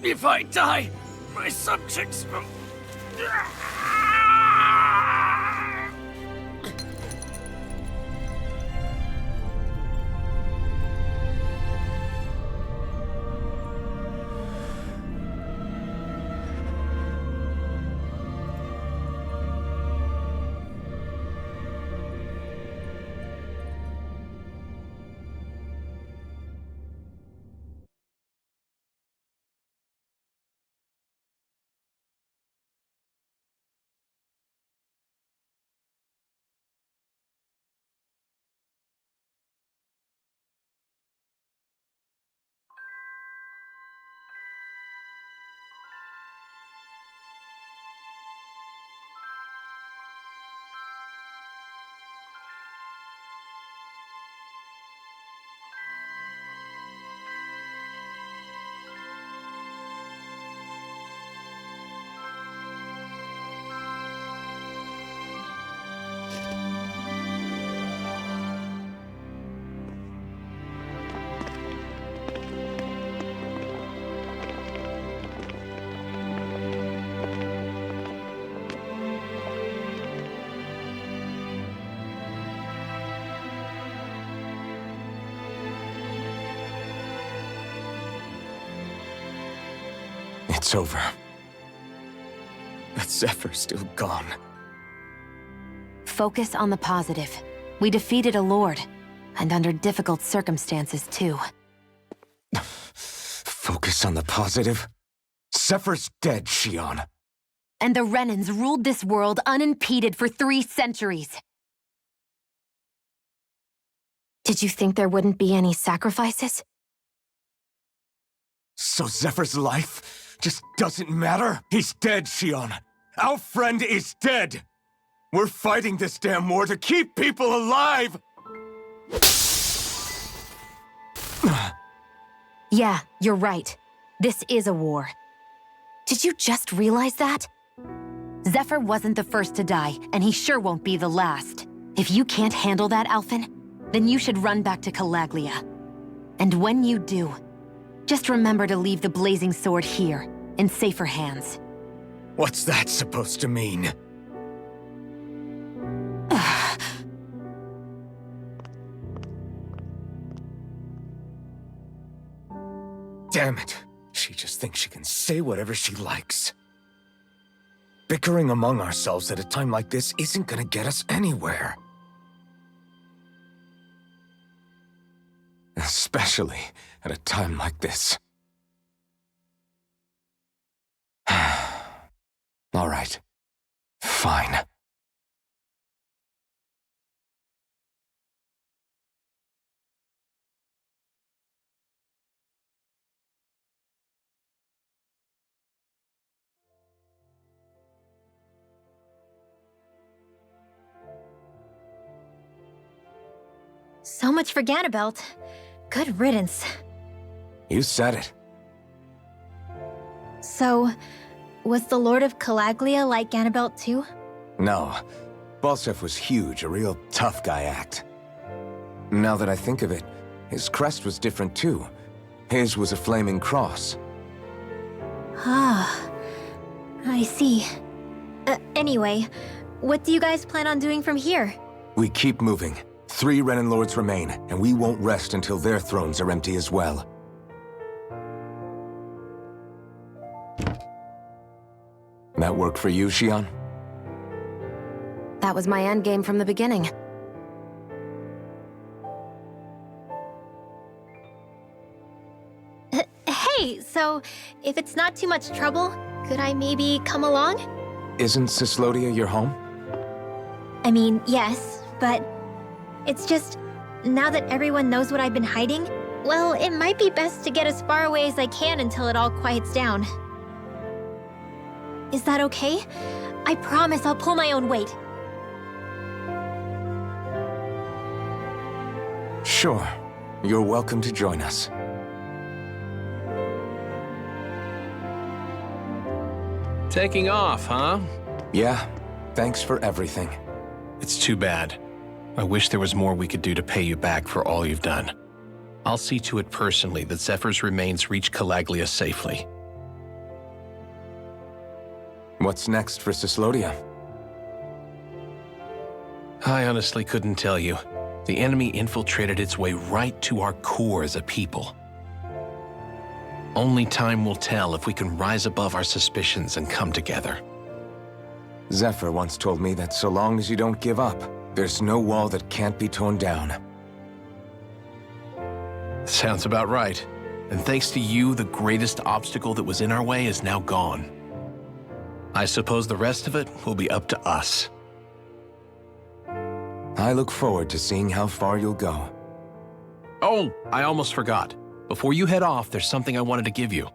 If I die, my subjects will... It's over. But Zephyr's still gone. Focus on the positive. We defeated a lord, and under difficult circumstances, too. Focus on the positive? Zephyr's dead, Shion. And the Renans ruled this world unimpeded for 3 centuries. Did you think there wouldn't be any sacrifices? So Zephyr's life just doesn't matter? He's dead, Shion. Our friend is dead. We're fighting this damn war to keep people alive! Yeah, you're right. This is a war. Did you just realize that? Zephyr wasn't the first to die, and he sure won't be the last. If you can't handle that, Alphen, then you should run back to Calaglia. And when you do, just remember to leave the blazing sword here, in safer hands. What's that supposed to mean? Damn it. She just thinks she can say whatever she likes. Bickering among ourselves at a time like this isn't gonna get us anywhere. Especially at a time like this. All right. Fine. So much for Ganabelt. Good riddance. You said it. So, was the Lord of Calaglia like Ganabelt too? No. Balsef was huge, a real tough guy act. Now that I think of it, his crest was different too. His was a flaming cross. Ah, I see. Anyway, what do you guys plan on doing from here? We keep moving. 3 Renan Lords remain, and we won't rest until their thrones are empty as well. That work for you, Shion? That was my endgame from the beginning. Hey, so if it's not too much trouble, could I maybe come along? Isn't Cyslodia your home? I mean, yes, but it's just, now that everyone knows what I've been hiding, well, it might be best to get as far away as I can until it all quiets down. Is that okay? I promise I'll pull my own weight. Sure. You're welcome to join us. Taking off, huh? Yeah. Thanks for everything. It's too bad. I wish there was more we could do to pay you back for all you've done. I'll see to it personally that Zephyr's remains reach Calaglia safely. What's next for Cyslodia? I honestly couldn't tell you. The enemy infiltrated its way right to our core as a people. Only time will tell if we can rise above our suspicions and come together. Zephyr once told me that so long as you don't give up, there's no wall that can't be torn down. Sounds about right. And thanks to you, the greatest obstacle that was in our way is now gone. I suppose the rest of it will be up to us. I look forward to seeing how far you'll go. Oh, I almost forgot. Before you head off, there's something I wanted to give you.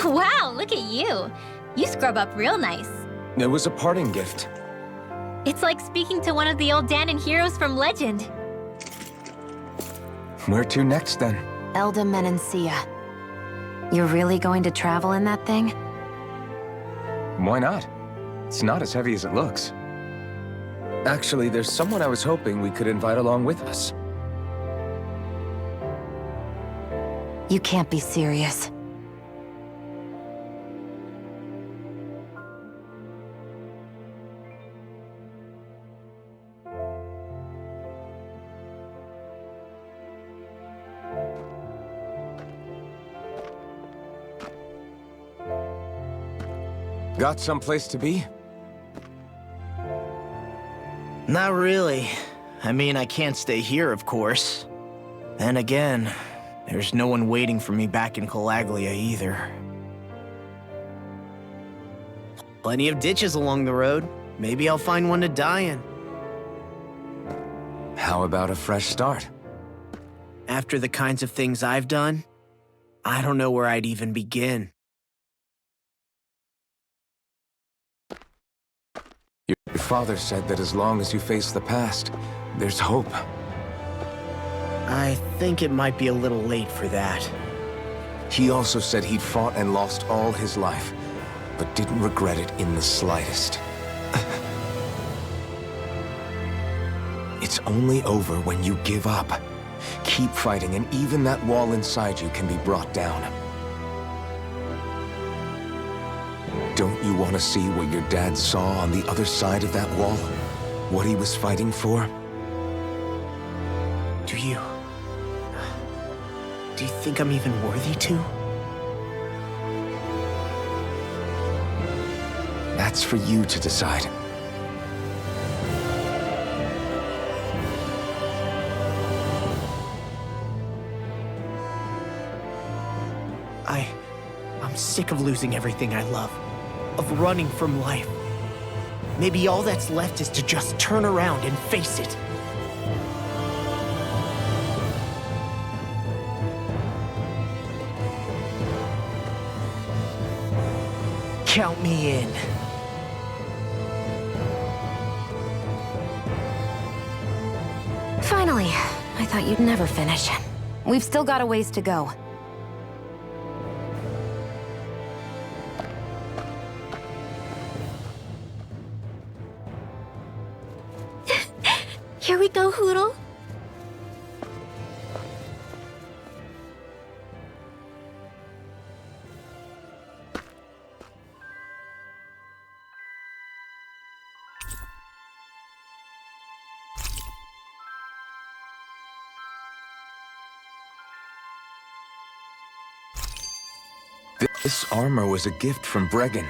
Wow, look at you. You scrub up real nice. It was a parting gift. It's like speaking to one of the old Danon heroes from legend. Where to next, then? Elda Menancia. You're really going to travel in that thing? Why not? It's not as heavy as it looks. Actually, there's someone I was hoping we could invite along with us. You can't be serious. Got someplace to be? Not really. I mean, I can't stay here, of course. Then again, there's no one waiting for me back in Calaglia either. Plenty of ditches along the road. Maybe I'll find one to die in. How about a fresh start? After the kinds of things I've done, I don't know where I'd even begin. Your father said that as long as you face the past, there's hope. I think it might be a little late for that. He also said he'd fought and lost all his life, but didn't regret it in the slightest. It's only over when you give up. Keep fighting, and even that wall inside you can be brought down. Don't you want to see what your dad saw on the other side of that wall? What he was fighting for? Do you think I'm even worthy to? That's for you to decide. I'm sick of losing everything I love. Of running from life. Maybe all that's left is to just turn around and face it. Count me in. Finally, I thought you'd never finish. We've still got a ways to go. Here we go, Hoodle. This armor was a gift from Bregan.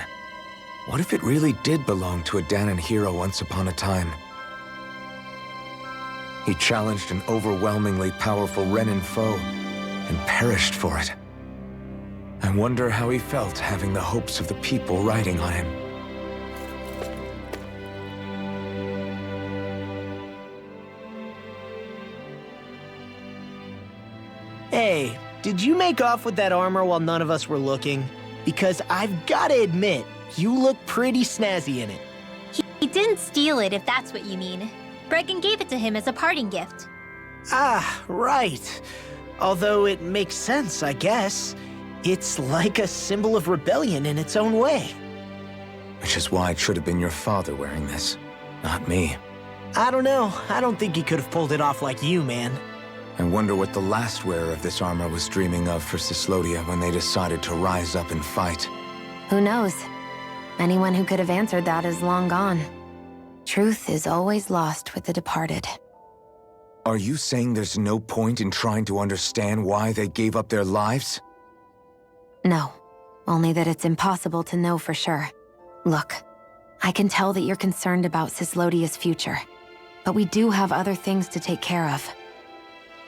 What if it really did belong to a Danon hero once upon a time? He challenged an overwhelmingly powerful Renin foe, and perished for it. I wonder how he felt having the hopes of the people riding on him. Hey, did you make off with that armor while none of us were looking? Because I've gotta admit, you look pretty snazzy in it. He didn't steal it, if that's what you mean. Bregan gave it to him as a parting gift. Ah, right. Although it makes sense, I guess. It's like a symbol of rebellion in its own way. Which is why it should have been your father wearing this, not me. I don't know. I don't think he could have pulled it off like you, man. I wonder what the last wearer of this armor was dreaming of for Cyslodia when they decided to rise up and fight. Who knows? Anyone who could have answered that is long gone. Truth is always lost with the departed. Are you saying there's no point in trying to understand why they gave up their lives? No, only that it's impossible to know for sure. Look, I can tell that you're concerned about Cyslodia's future, but we do have other things to take care of.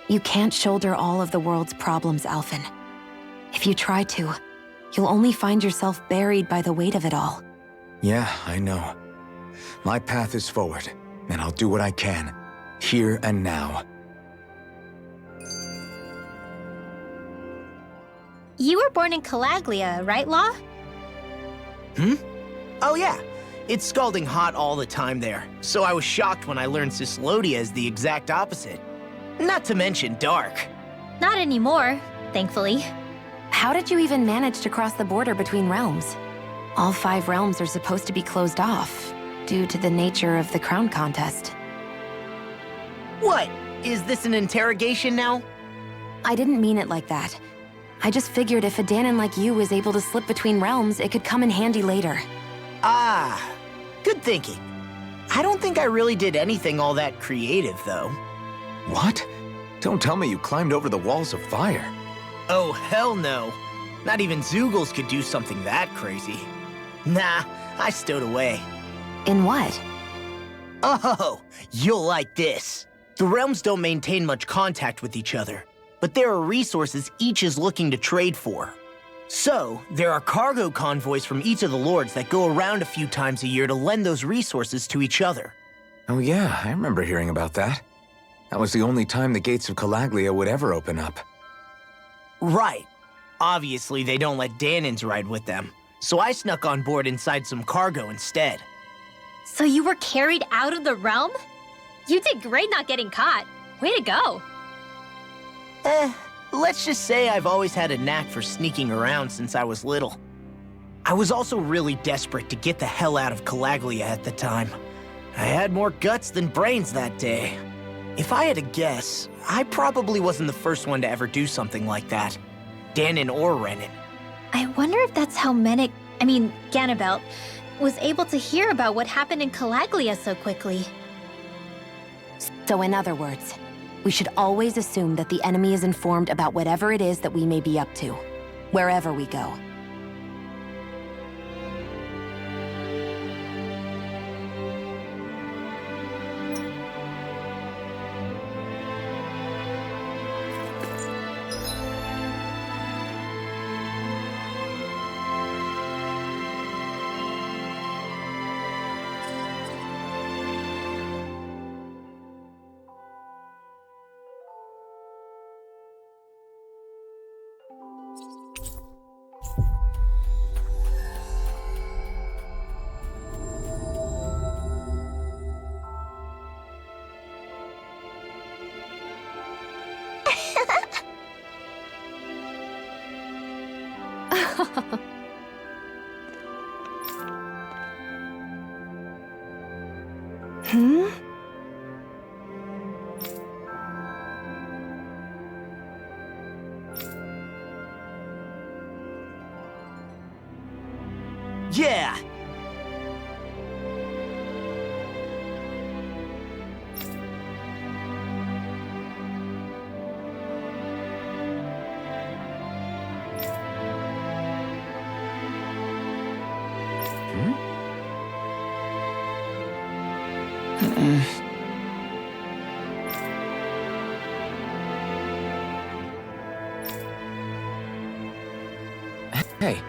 You can't shoulder all of the world's problems, Alphen. If you try to, you'll only find yourself buried by the weight of it all. Yeah, I know. My path is forward, and I'll do what I can, here and now. You were born in Calaglia, right, Law? Oh yeah. It's scalding hot all the time there, so I was shocked when I learned Cyslodia is the exact opposite. Not to mention dark. Not anymore, thankfully. How did you even manage to cross the border between realms? All 5 realms are supposed to be closed off, due to the nature of the crown contest. What? Is this an interrogation now? I didn't mean it like that. I just figured if a Danon like you is able to slip between realms, it could come in handy later. Ah, good thinking. I don't think I really did anything all that creative, though. What? Don't tell me you climbed over the walls of fire. Oh, hell no. Not even Zoogles could do something that crazy. Nah, I stowed away. In what? Oh, you'll like this. The realms don't maintain much contact with each other, but there are resources each is looking to trade for. So, there are cargo convoys from each of the lords that go around a few times a year to lend those resources to each other. Oh yeah, I remember hearing about that. That was the only time the gates of Calaglia would ever open up. Right. Obviously, they don't let Danons ride with them, so I snuck on board inside some cargo instead. So you were carried out of the realm? You did great not getting caught. Way to go. Let's just say I've always had a knack for sneaking around since I was little. I was also really desperate to get the hell out of Calaglia at the time. I had more guts than brains that day. If I had to guess, I probably wasn't the first one to ever do something like that. Danon or Renan. I wonder if that's how Ganabelt, was able to hear about what happened in Calaglia so quickly. So in other words, we should always assume that the enemy is informed about whatever it is that we may be up to, wherever we go. Hmm? Yeah! Hey.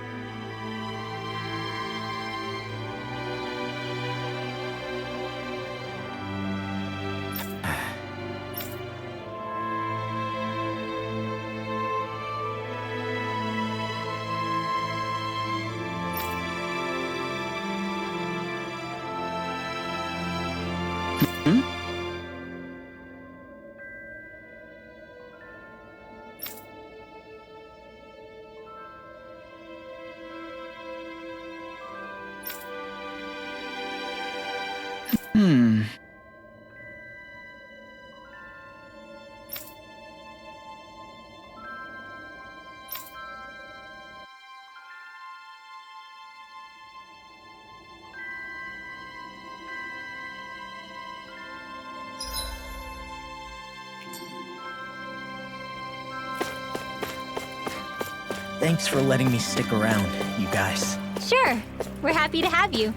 Thanks for letting me stick around, you guys. Sure, we're happy to have you.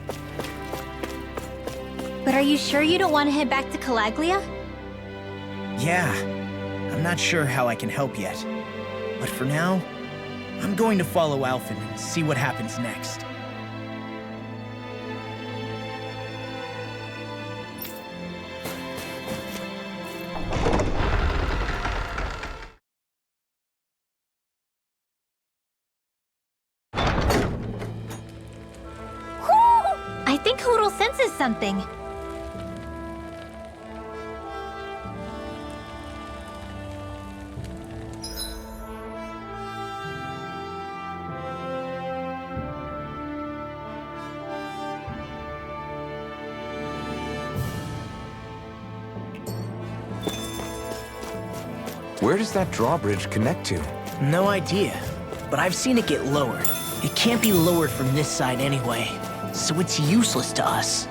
But are you sure you don't want to head back to Calaglia? Yeah, I'm not sure how I can help yet. But for now, I'm going to follow Alphen and see what happens next. I think Hoodle senses something. Where does that drawbridge connect to? No idea, but I've seen it get lowered. It can't be lowered from this side anyway, so it's useless to us.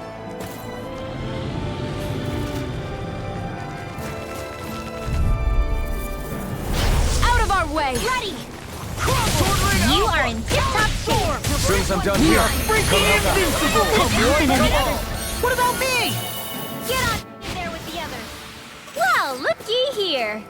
Out of our way! Ready! You are in tip-top shape. As soon as I'm done here, come help out. And then the others. What about me? Get on in there with the others. Well, looky here.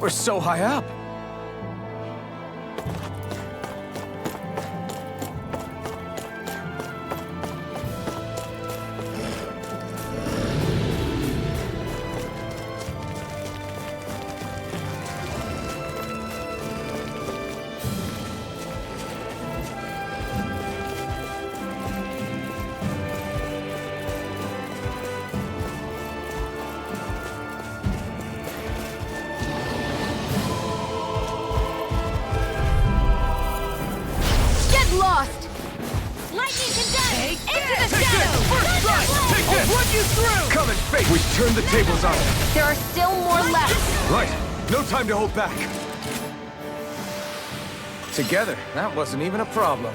We're so high up. Lost! Lightning condensed! Into the Take shadow! this! First strike! Take this! I'll run you through! Come and face. We've turned the tables on them. There are still more left. Right. No time to hold back. Together, that wasn't even a problem.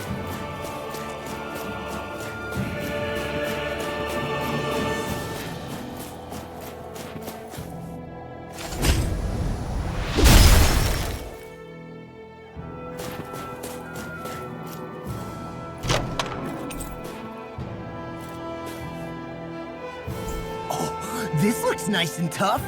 This looks nice and tough.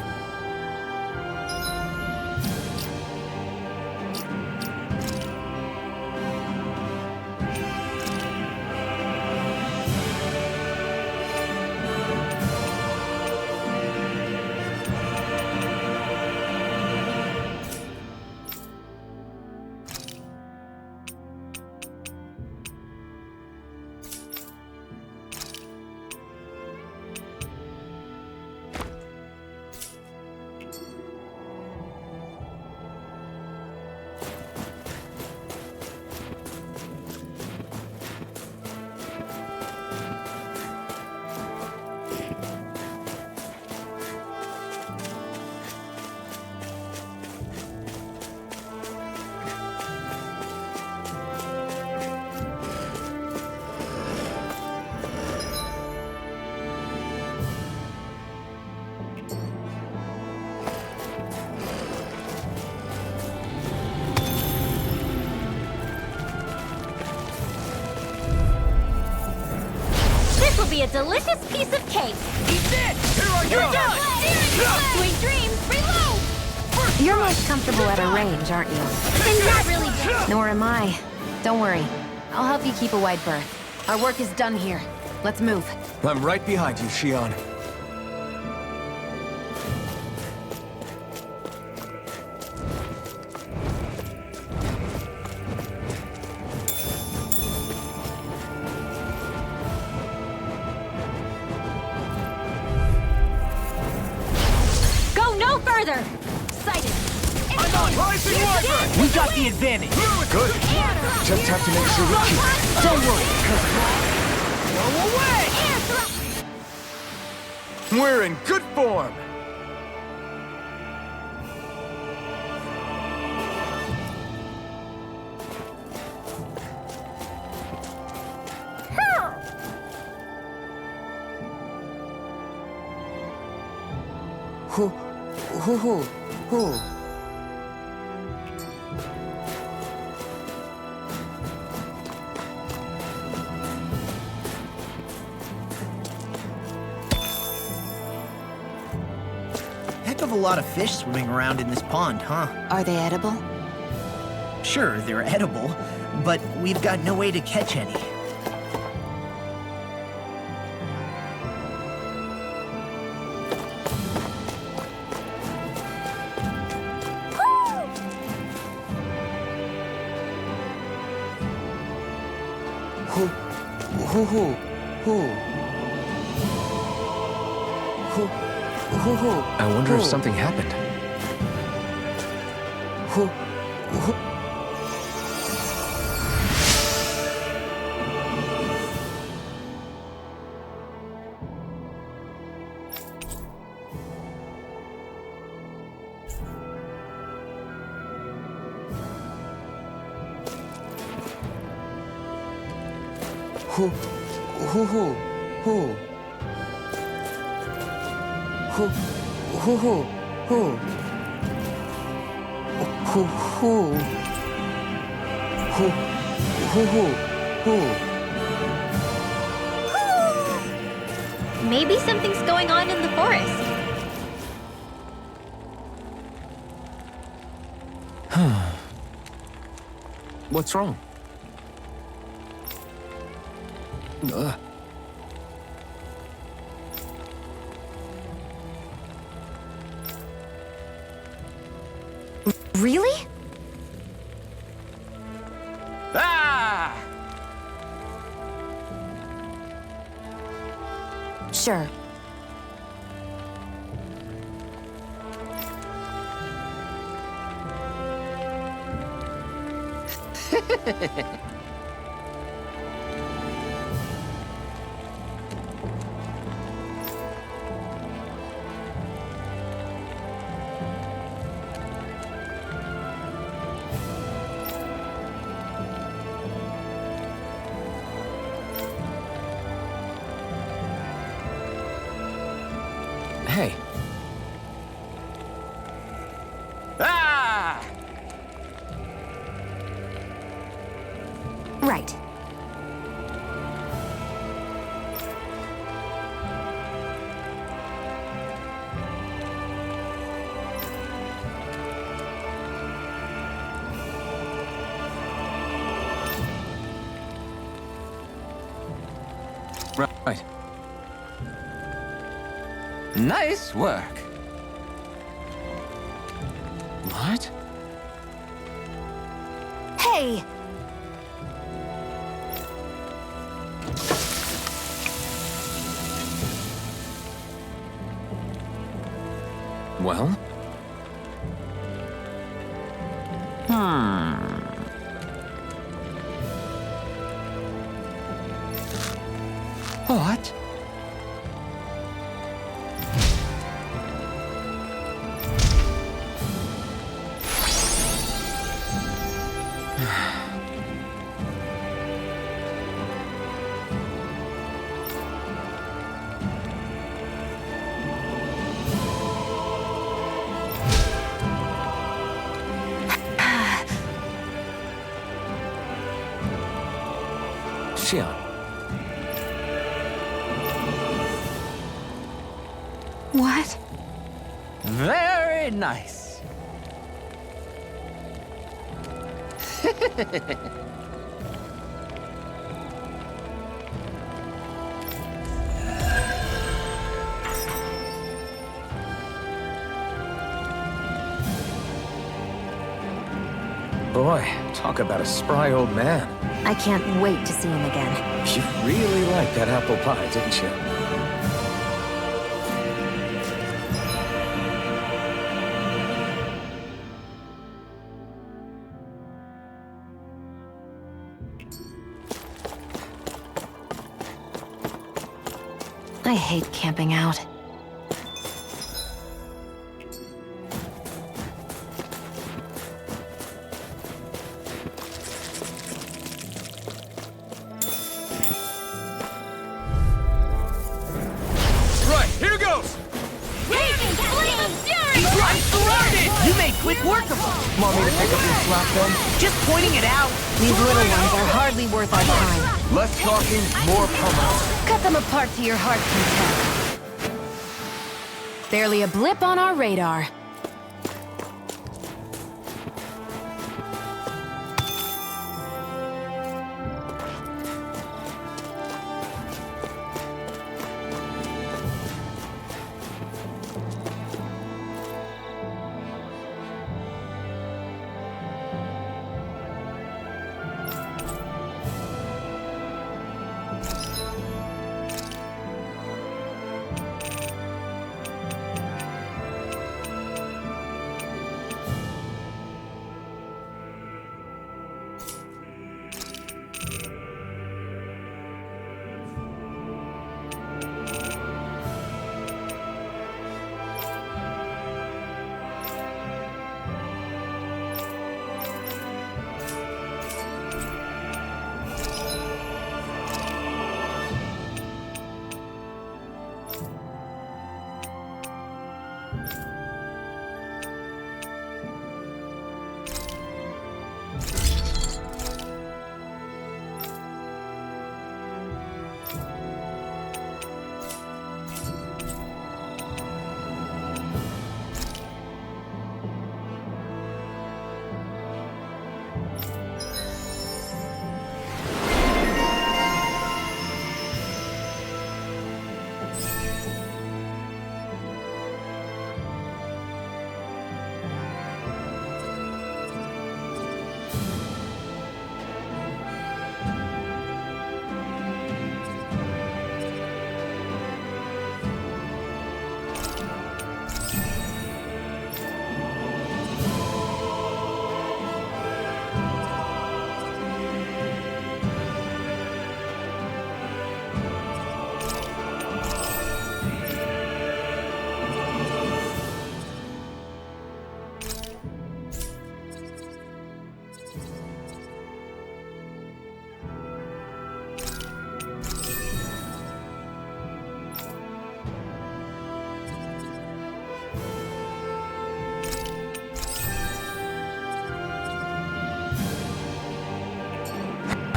Be a delicious piece of cake. Eat this! Here I go! Sweet dreams, reload! You're most comfortable at a range, aren't you? And not really bad. Nor am I. Don't worry. I'll help you keep a wide berth. Our work is done here. Let's move. I'm right behind you, Shion. Further! Sighted! I'm on rising wyvern! We got the advantage. Good. Just have to make sure we keep it. Don't worry, Go away! We're in good form. Who? Heck of a lot of fish swimming around in this pond, huh? Are they edible? Sure, they're edible, but we've got no way to catch any. I wonder if something happened. Maybe something's going on in the forest. What's wrong? Really? Ah! Sure. Hey, Ah! Right. right. Nice work. What? Hey! Well? What? Xian. What? Very nice. Boy, talk about a spry old man. I can't wait to see him again. You really liked that apple pie, didn't you? I hate camping out. You made quick work of them. Want me to pick up your slack then? Just pointing it out. These little ones are hardly worth our time. Less talking, more pummeling. Cut them apart to your heart's content. Barely a blip on our radar.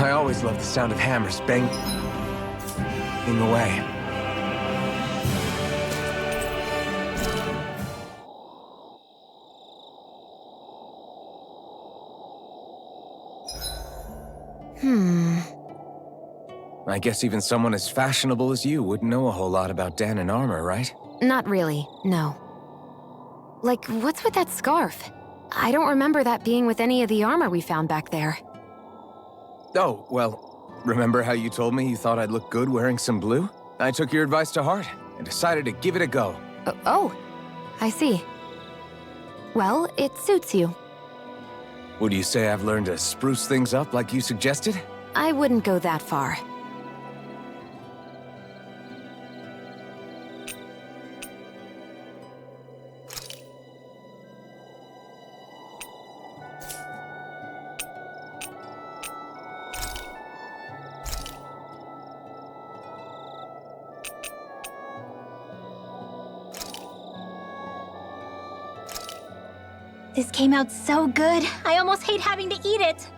I always love the sound of hammers banging away. I guess even someone as fashionable as you wouldn't know a whole lot about Dan and armor, right? Not really, no. Like, what's with that scarf? I don't remember that being with any of the armor we found back there. Oh, well, remember how you told me you thought I'd look good wearing some blue? I took your advice to heart and decided to give it a go. Oh, I see. Well, it suits you. Would you say I've learned to spruce things up like you suggested? I wouldn't go that far. This came out so good, I almost hate having to eat it.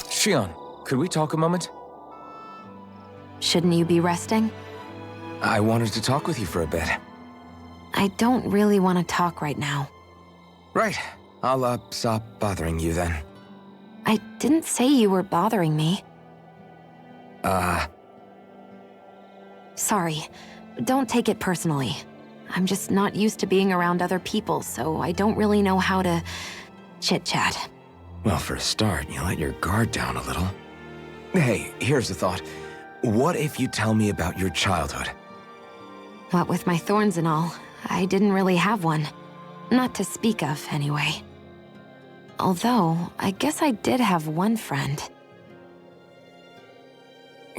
Shion, could we talk a moment? Shouldn't you be resting? I wanted to talk with you for a bit. I don't really want to talk right now. Right. I'll, stop bothering you then. I didn't say you were bothering me. Sorry. Don't take it personally. I'm just not used to being around other people, so I don't really know how to chit-chat. Well, for a start, you let your guard down a little. Hey, here's a thought. What if you tell me about your childhood? What with my thorns and all, I didn't really have one. Not to speak of, anyway. Although, I guess I did have one friend.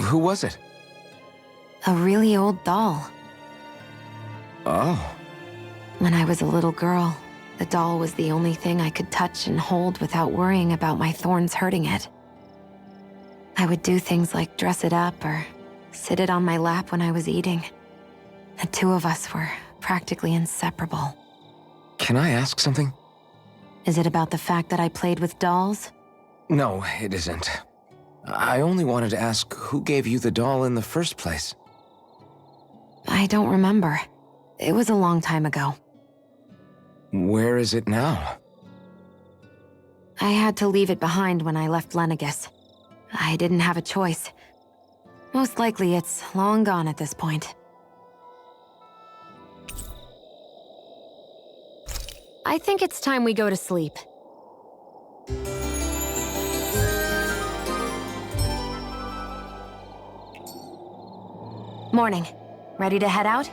Who was it? A really old doll. Oh. When I was a little girl, the doll was the only thing I could touch and hold without worrying about my thorns hurting it. I would do things like dress it up or sit it on my lap when I was eating. The two of us were practically inseparable. Can I ask something? Is it about the fact that I played with dolls? No, it isn't. I only wanted to ask who gave you the doll in the first place. I don't remember. It was a long time ago. Where is it now? I had to leave it behind when I left Lenegus. I didn't have a choice. Most likely it's long gone at this point. I think it's time we go to sleep. Morning. Ready to head out?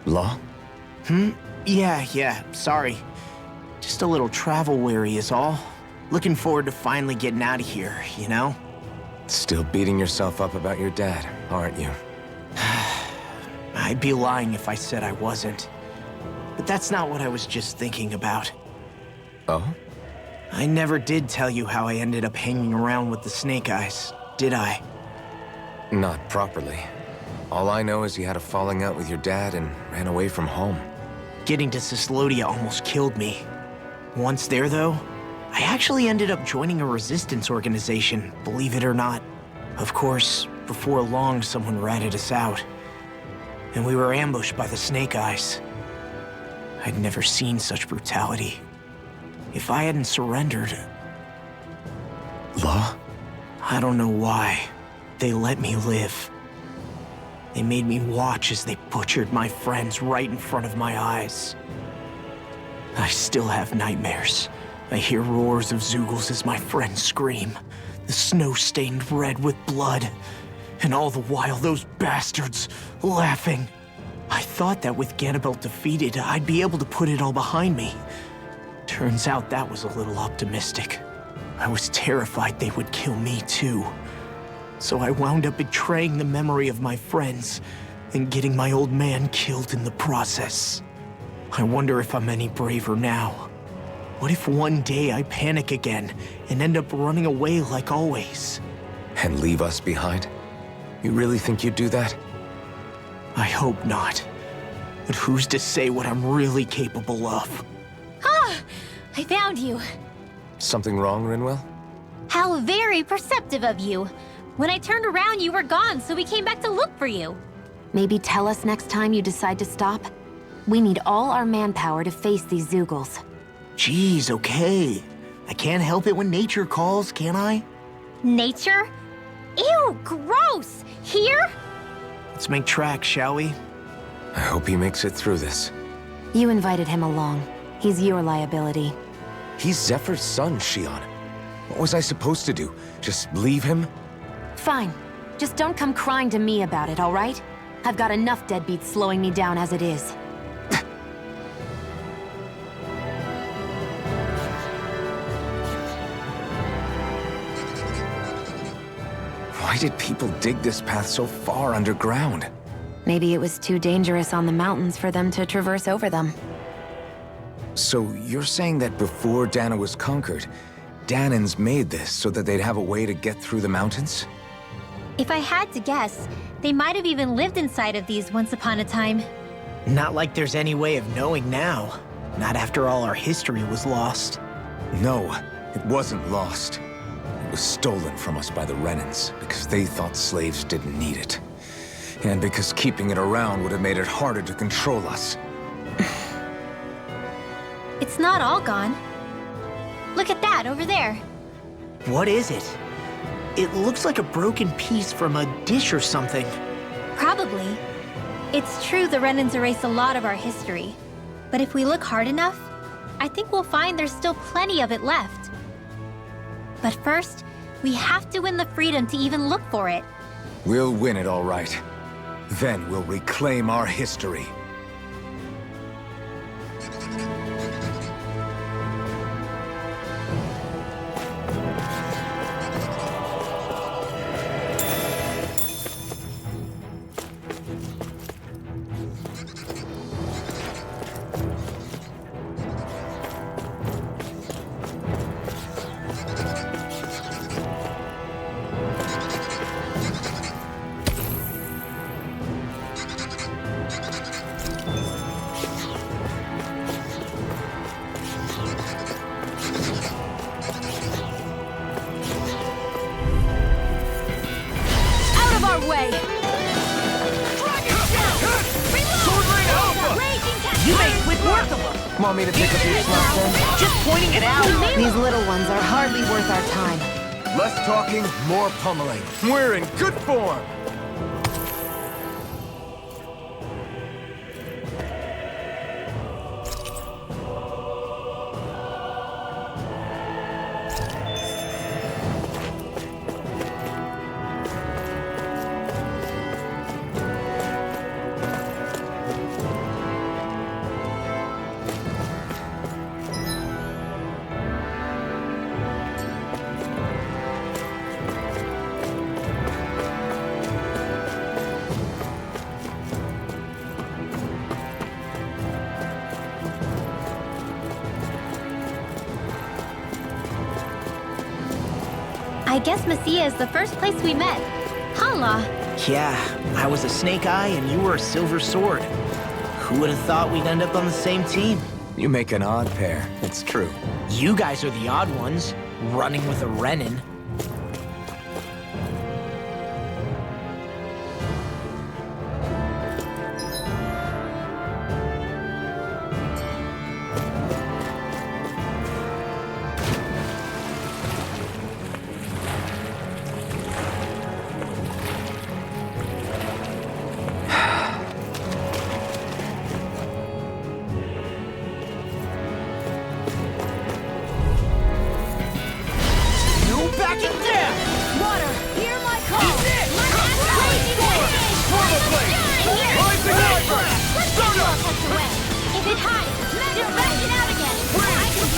Law? Yeah, sorry. Just a little travel weary is all. Looking forward to finally getting out of here, you know? Still beating yourself up about your dad, aren't you? I'd be lying if I said I wasn't. But that's not what I was just thinking about. Oh? I never did tell you how I ended up hanging around with the Snake Eyes, did I? Not properly. All I know is you had a falling out with your dad and ran away from home. Getting to Cislodia almost killed me. Once there, though, I actually ended up joining a resistance organization, believe it or not. Of course, before long, someone ratted us out. And we were ambushed by the Snake Eyes. I'd never seen such brutality. If I hadn't surrendered... Law? I don't know why. They let me live. They made me watch as they butchered my friends right in front of my eyes. I still have nightmares. I hear roars of Zeugles as my friends scream. the snow stained red with blood. And all the while, those bastards laughing. I thought that with Ganabelt defeated, I'd be able to put it all behind me. Turns out that was a little optimistic. I was terrified they would kill me too. So I wound up betraying the memory of my friends and getting my old man killed in the process. I wonder if I'm any braver now. What if one day I panic again and end up running away like always? And leave us behind? You really think you'd do that? I hope not. But who's to say what I'm really capable of? Ah! I found you. Something wrong, Rinwell? How very perceptive of you. When I turned around, you were gone, so we came back to look for you. Maybe tell us next time you decide to stop? We need all our manpower to face these Zeugles. Jeez, okay. I can't help it when nature calls, can I? Nature? Ew, gross! Here? Let's make tracks, shall we? I hope he makes it through this. You invited him along. He's your liability. He's Zephyr's son, Shion. What was I supposed to do? Just leave him? Fine. Just don't come crying to me about it, all right? I've got enough deadbeats slowing me down as it is. Why did people dig this path so far underground? Maybe it was too dangerous on the mountains for them to traverse over them. So you're saying that before Dana was conquered, Danans made this so that they'd have a way to get through the mountains? If I had to guess, they might have even lived inside of these once upon a time. Not like there's any way of knowing now. Not after all our history was lost. No, it wasn't lost. It was stolen from us by the Renans because they thought slaves didn't need it. And because keeping it around would have made it harder to control us. It's not all gone. Look at that over there. What is it? It looks like a broken piece from a dish or something. Probably. It's true the Renans erased a lot of our history. But if we look hard enough, I think we'll find there's still plenty of it left. But first, we have to win the freedom to even look for it. We'll win it all right. Then we'll reclaim our history. Want me to pick up your slot then? Just pointing it out. These little ones are hardly worth our time. Less talking, more pummeling. We're in good form! I guess Messia is the first place we met. Hala. Yeah, I was a Snake Eye and you were a Silver Sword. Who would have thought we'd end up on the same team? You make an odd pair, it's true. You guys are the odd ones, running with a Renin.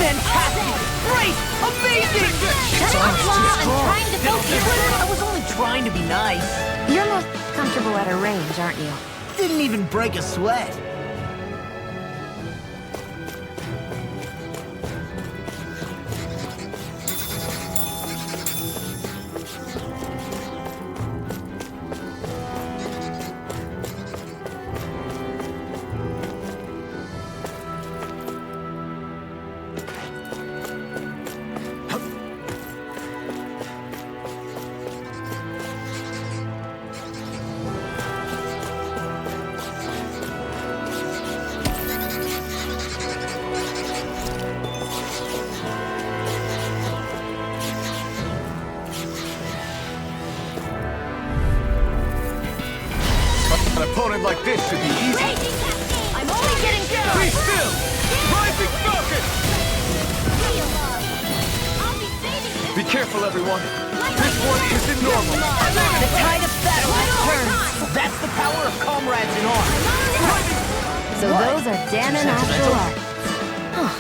Fantastic! Great! Amazing! Shut up, Law! I'm trying to focus. I was only trying to be nice. You're most comfortable at a range, aren't you? Didn't even break a sweat. An opponent like this should be easy. I'm only getting started. Be still! Rising focus! I'll be saving this. Be careful, everyone. This one isn't normal. The tide of battle has turned. That's the power of comrades in arms. So those are Danon after all.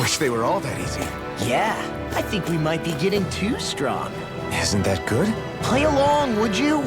Wish they were all that easy. Yeah, I think we might be getting too strong. Isn't that good? Play along, would you?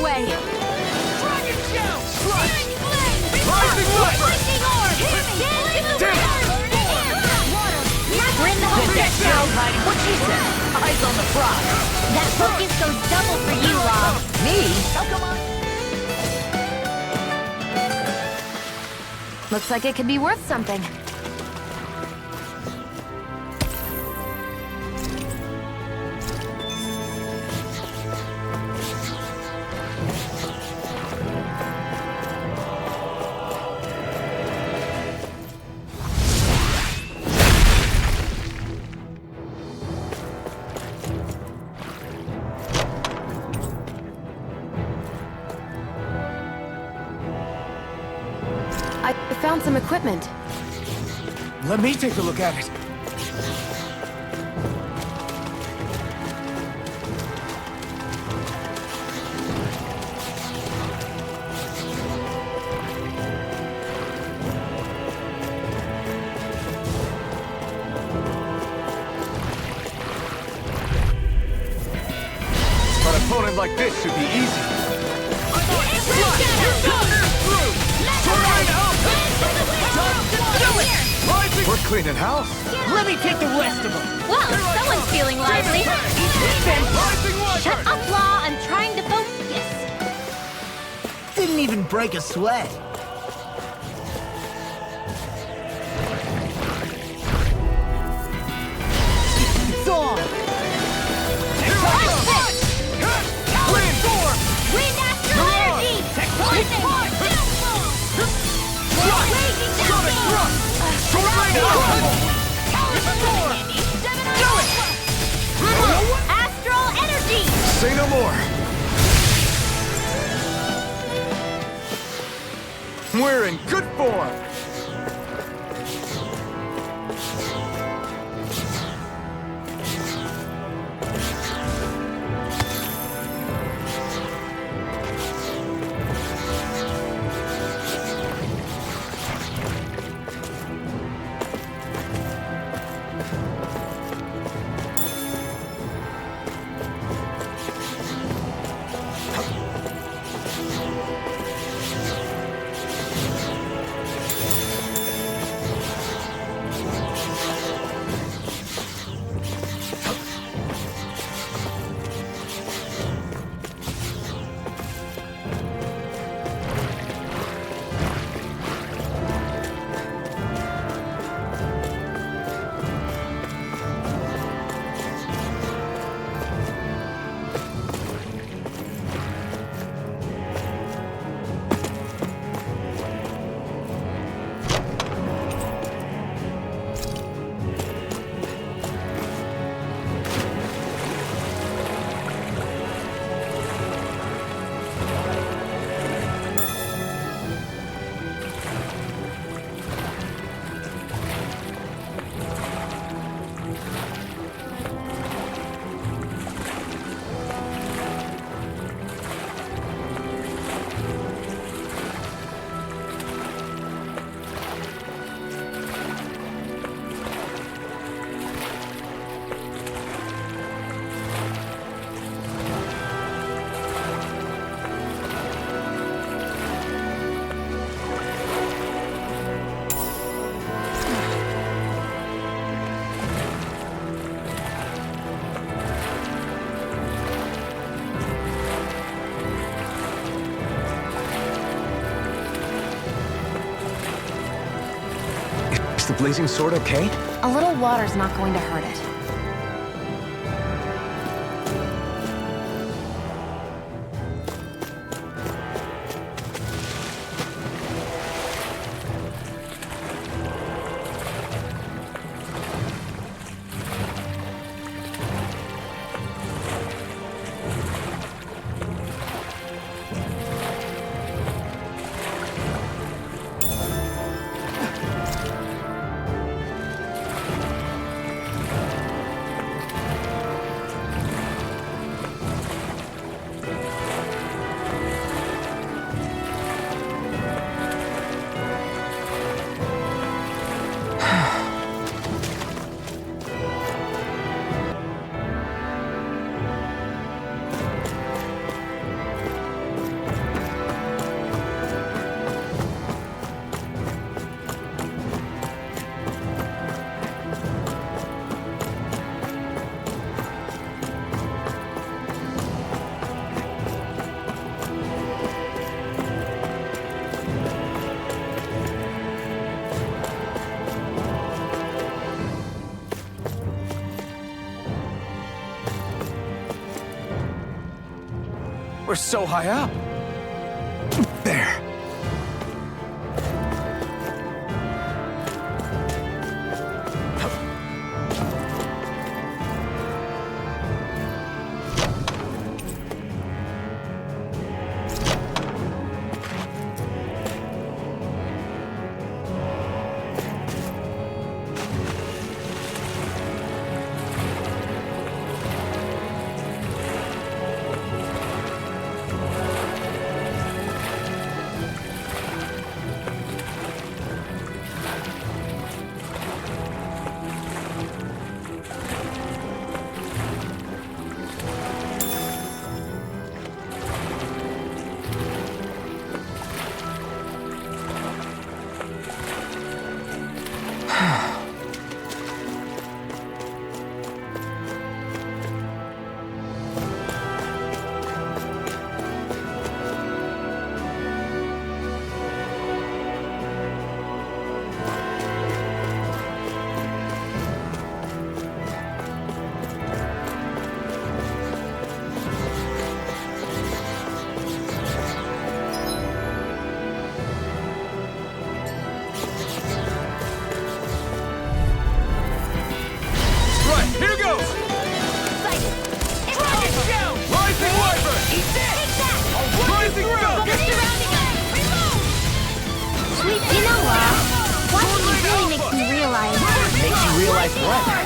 Way. Dragon shell! Searing flame! Rising light! Lightning orb! We're in the home That shell hiding. What she said? Eyes on the frog. That focus goes double for you, Law. Me? How come I... Looks like it could be worth something. I found some equipment. Let me take a look at it. An opponent like this should be easy. We're cleaning house. Let me take the rest of them. Well, someone's feeling lively. Shut up, Law. I'm trying to focus. Didn't even break a sweat. It's on. Wind astral energy! Poison! Astral energy! Say no more. We're in good form. Is the blazing sword okay? A little water's not going to hurt it. We're so high up. There.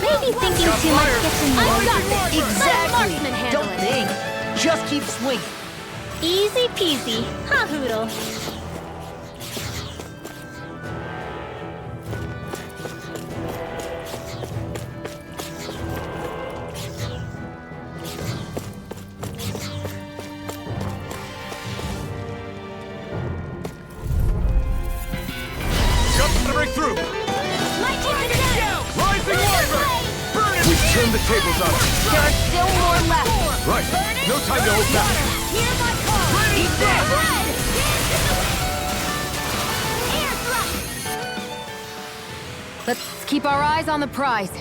Maybe thinking too much gets in the way. Exactly. Don't think. Just keep swinging. Easy peasy. Ha hoodle. Turn the tables on us. There are still more left. Right. No time to hold back. Here's my card! Eat that! Let's keep our eyes on the prize.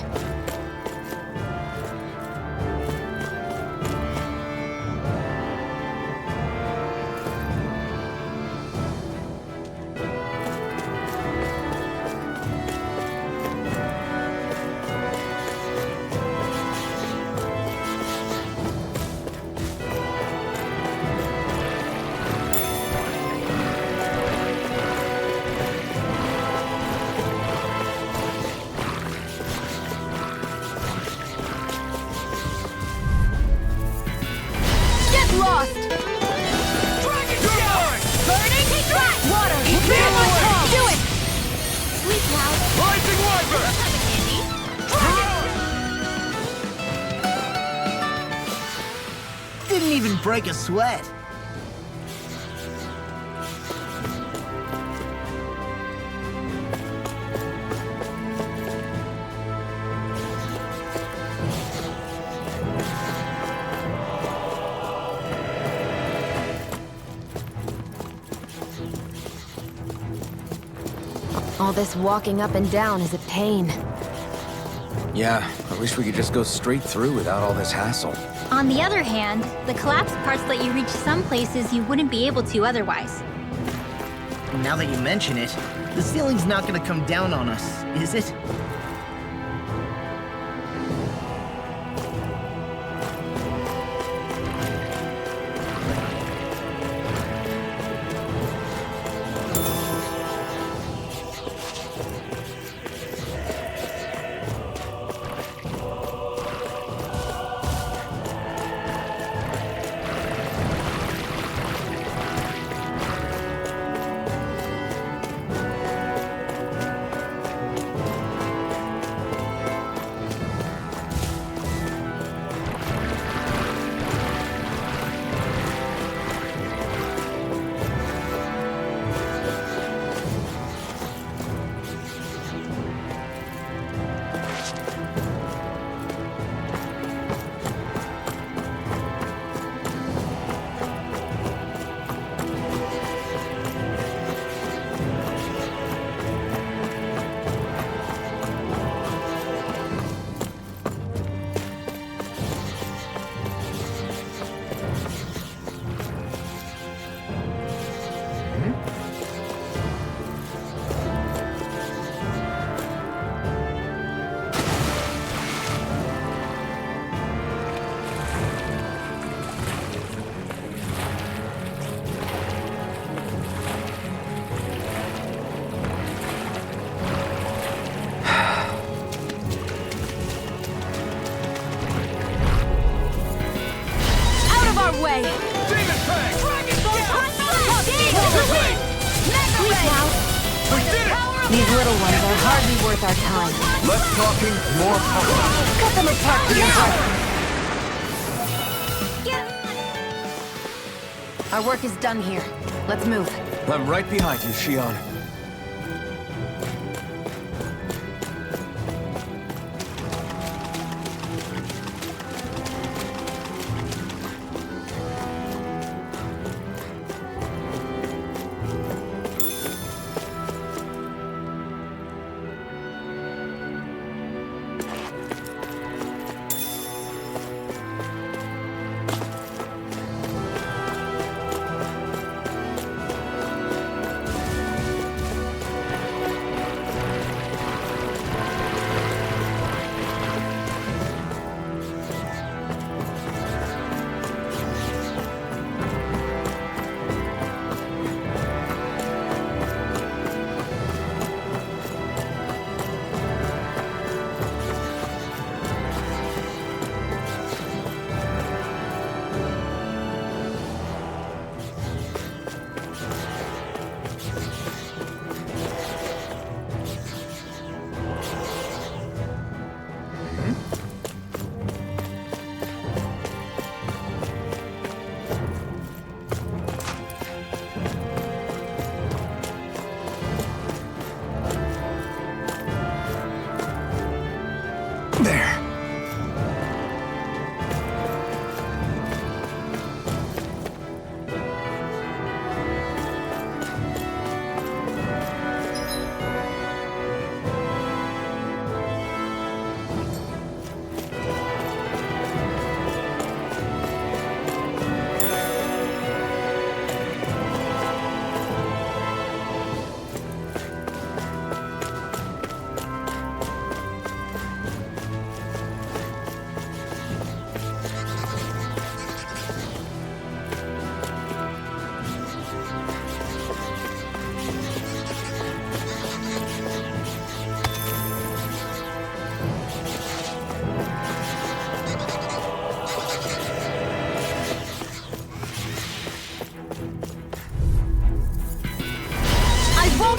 Lost! Dragon Burning track! Water! Do it! Sweet cloud! Rising Wyvern! Didn't even break a sweat. All this walking up and down is a pain. Yeah, I wish we could just go straight through without all this hassle. On the other hand, the collapsed parts let you reach some places you wouldn't be able to otherwise. Now that you mention it, the ceiling's not gonna come down on us, is it? These little ones are hardly worth our time. Less talking, more talking. Cut them apart for your part. Our work is done here. Let's move. I'm right behind you, Shion.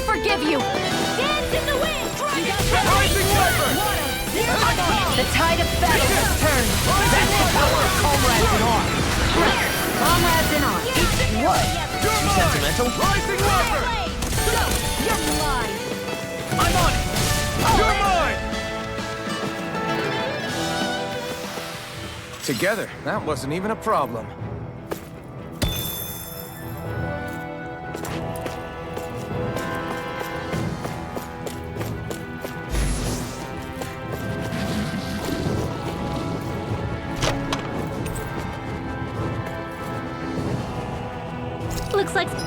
Forgive you! Dance in the wind! Rising Weapon! The tide of battle has turned! That's the power of comrades in arms! Comrades in arms! What? Too sentimental? Rising Weapon! Go! You're mine! I'm on it! You're mine! Together, that wasn't even a problem. Looks like...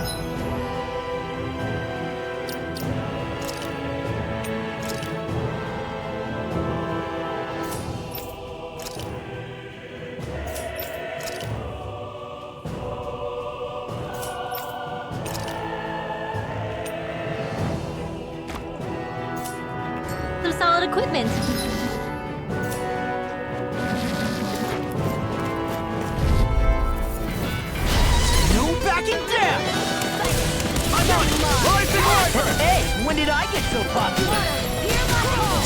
some solid equipment. No backing down! I'm on rising rider! Hey, when did I get so popular?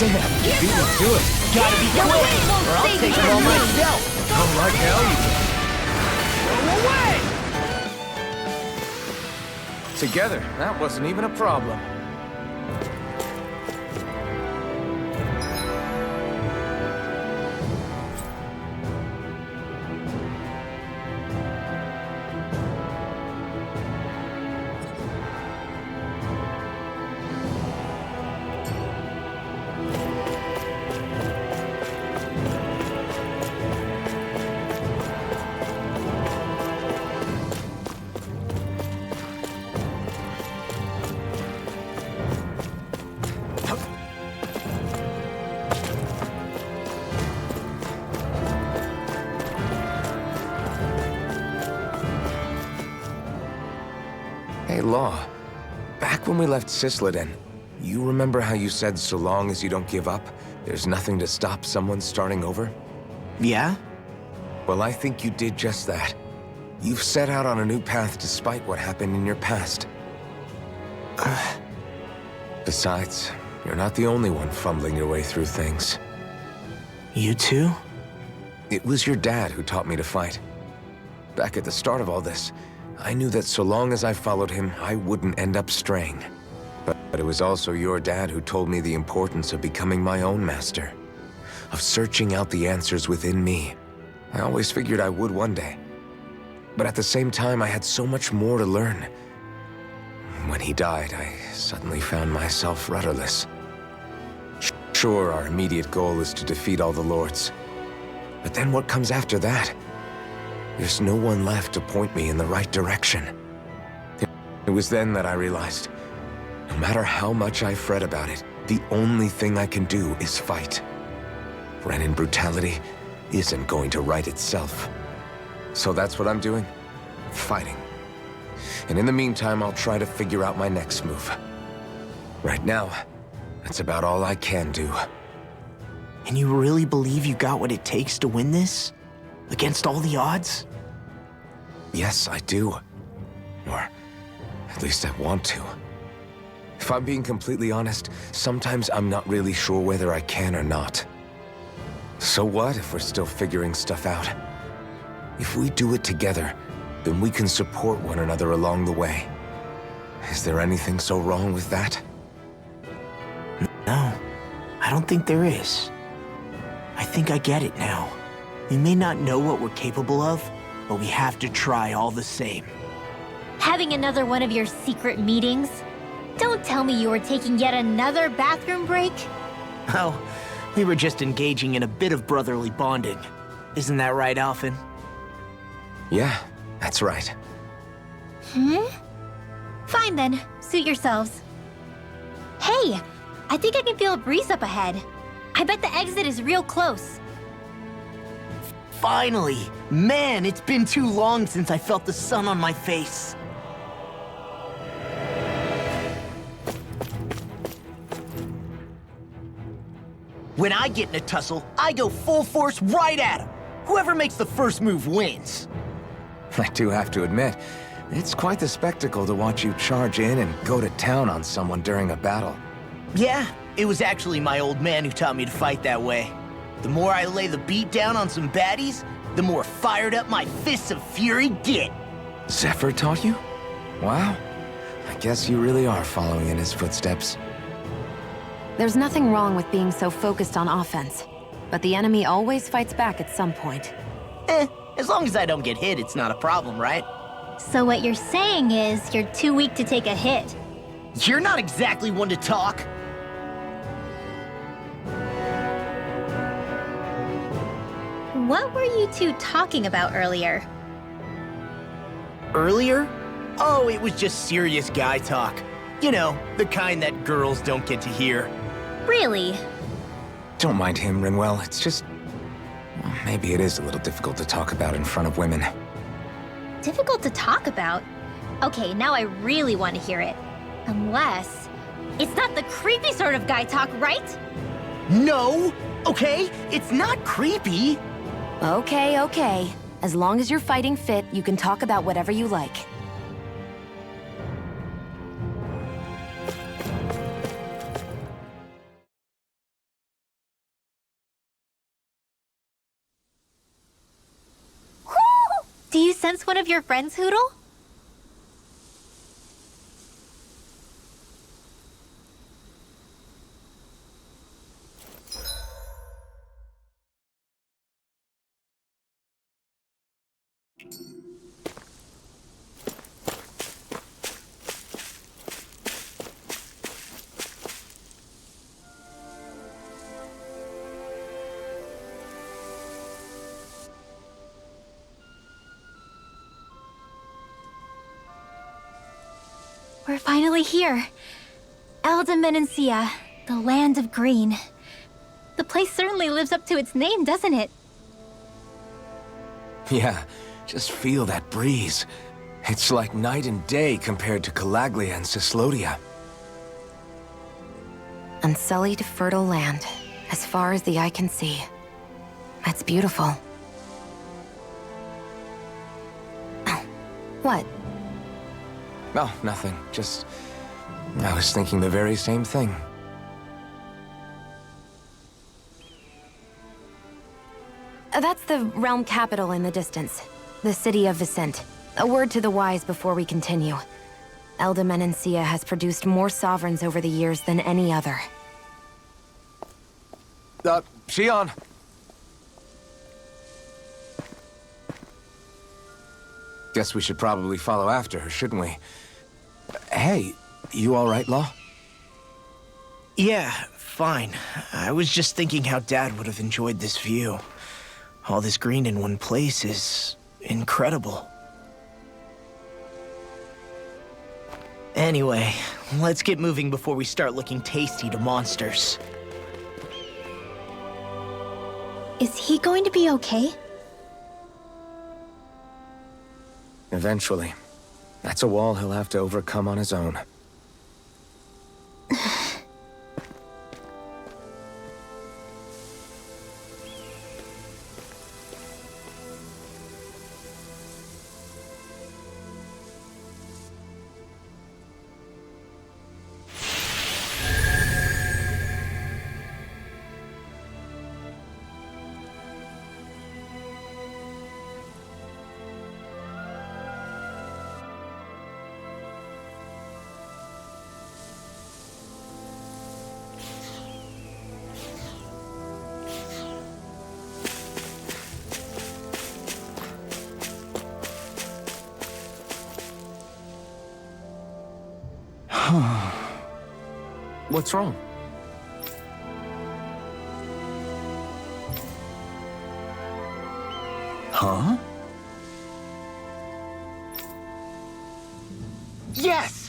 Damn, you beat me to it. Gotta be quick, or I'll take it all myself. Oh, like hell you did. Go away! Together, that wasn't even a problem. Hey, Law. Back when we left Cisleden, you remember how you said so long as you don't give up, there's nothing to stop someone starting over? Yeah? Well, I think you did just that. You've set out on a new path despite what happened in your past. Besides, you're not the only one fumbling your way through things. You too? It was your dad who taught me to fight. Back at the start of all this, I knew that so long as I followed him, I wouldn't end up straying. But it was also your dad who told me the importance of becoming my own master. Of searching out the answers within me. I always figured I would one day. But at the same time, I had so much more to learn. When he died, I suddenly found myself rudderless. Sure, our immediate goal is to defeat all the lords. But then what comes after that? There's no one left to point me in the right direction. It was then that I realized, no matter how much I fret about it, the only thing I can do is fight. Renin brutality isn't going to right itself. So that's what I'm doing. Fighting. And in the meantime, I'll try to figure out my next move. Right now, that's about all I can do. And you really believe you got what it takes to win this? Against all the odds? Yes, I do. Or at least I want to. If I'm being completely honest, sometimes I'm not really sure whether I can or not. So what if we're still figuring stuff out? If we do it together, then we can support one another along the way. Is there anything so wrong with that? No, I don't think there is. I think I get it now. We may not know what we're capable of, but we have to try all the same. Having another one of your secret meetings? Don't tell me you were taking yet another bathroom break? Oh, we were just engaging in a bit of brotherly bonding. Isn't that right, Alphen? Yeah, that's right. Fine then, suit yourselves. Hey, I think I can feel a breeze up ahead. I bet the exit is real close. Finally! Man, it's been too long since I felt the sun on my face. When I get in a tussle, I go full force right at him. Whoever makes the first move wins. I do have to admit, it's quite the spectacle to watch you charge in and go to town on someone during a battle. Yeah, it was actually my old man who taught me to fight that way. The more I lay the beat down on some baddies, the more fired up my fists of fury get. Zephyr taught you? Wow. I guess you really are following in his footsteps. There's nothing wrong with being so focused on offense, but the enemy always fights back at some point. As long as I don't get hit, it's not a problem, right? So what you're saying is you're too weak to take a hit. You're not exactly one to talk. What were you two talking about earlier? Earlier? Oh, it was just serious guy talk. You know, the kind that girls don't get to hear. Really? Don't mind him, Rinwell. It's just... well, maybe it is a little difficult to talk about in front of women. Difficult to talk about? Okay, now I really want to hear it. Unless... it's not the creepy sort of guy talk, right? No! Okay? It's not creepy! Okay, okay. As long as you're fighting fit, you can talk about whatever you like. Do you sense one of your friends, Hootle? We're finally here. Elda Menancia, the land of green. The place certainly lives up to its name, doesn't it? Yeah, just feel that breeze. It's like night and day compared to Calaglia and Cislodia. Unsullied, fertile land, as far as the eye can see. That's beautiful. Oh, what? Oh, nothing. Just... I was thinking the very same thing. That's the realm capital in the distance. The city of Vicent. A word to the wise before we continue. Elda Menancia has produced more sovereigns over the years than any other. Shion! Guess we should probably follow after her, shouldn't we? Hey, you all right, Law? Yeah, fine. I was just thinking how Dad would have enjoyed this view. All this green in one place is... incredible. Anyway, let's get moving before we start looking tasty to monsters. Is he going to be okay? Eventually. That's a wall he'll have to overcome on his own. What's wrong? Huh? Yes!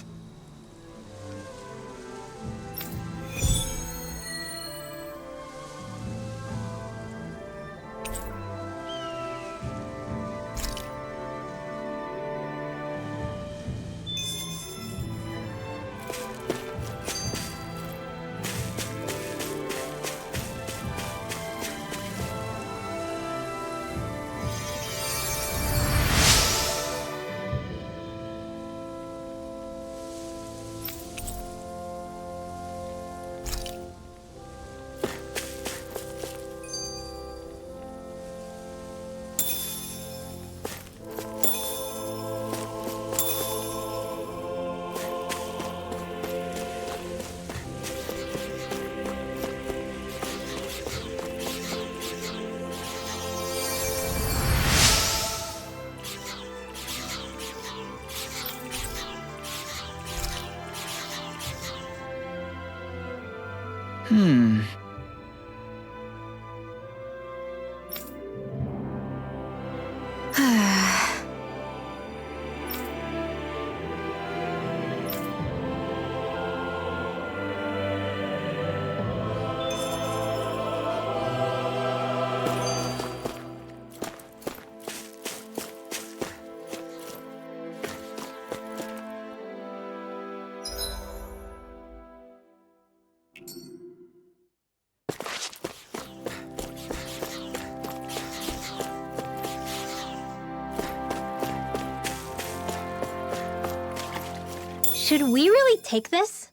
Should we really take this?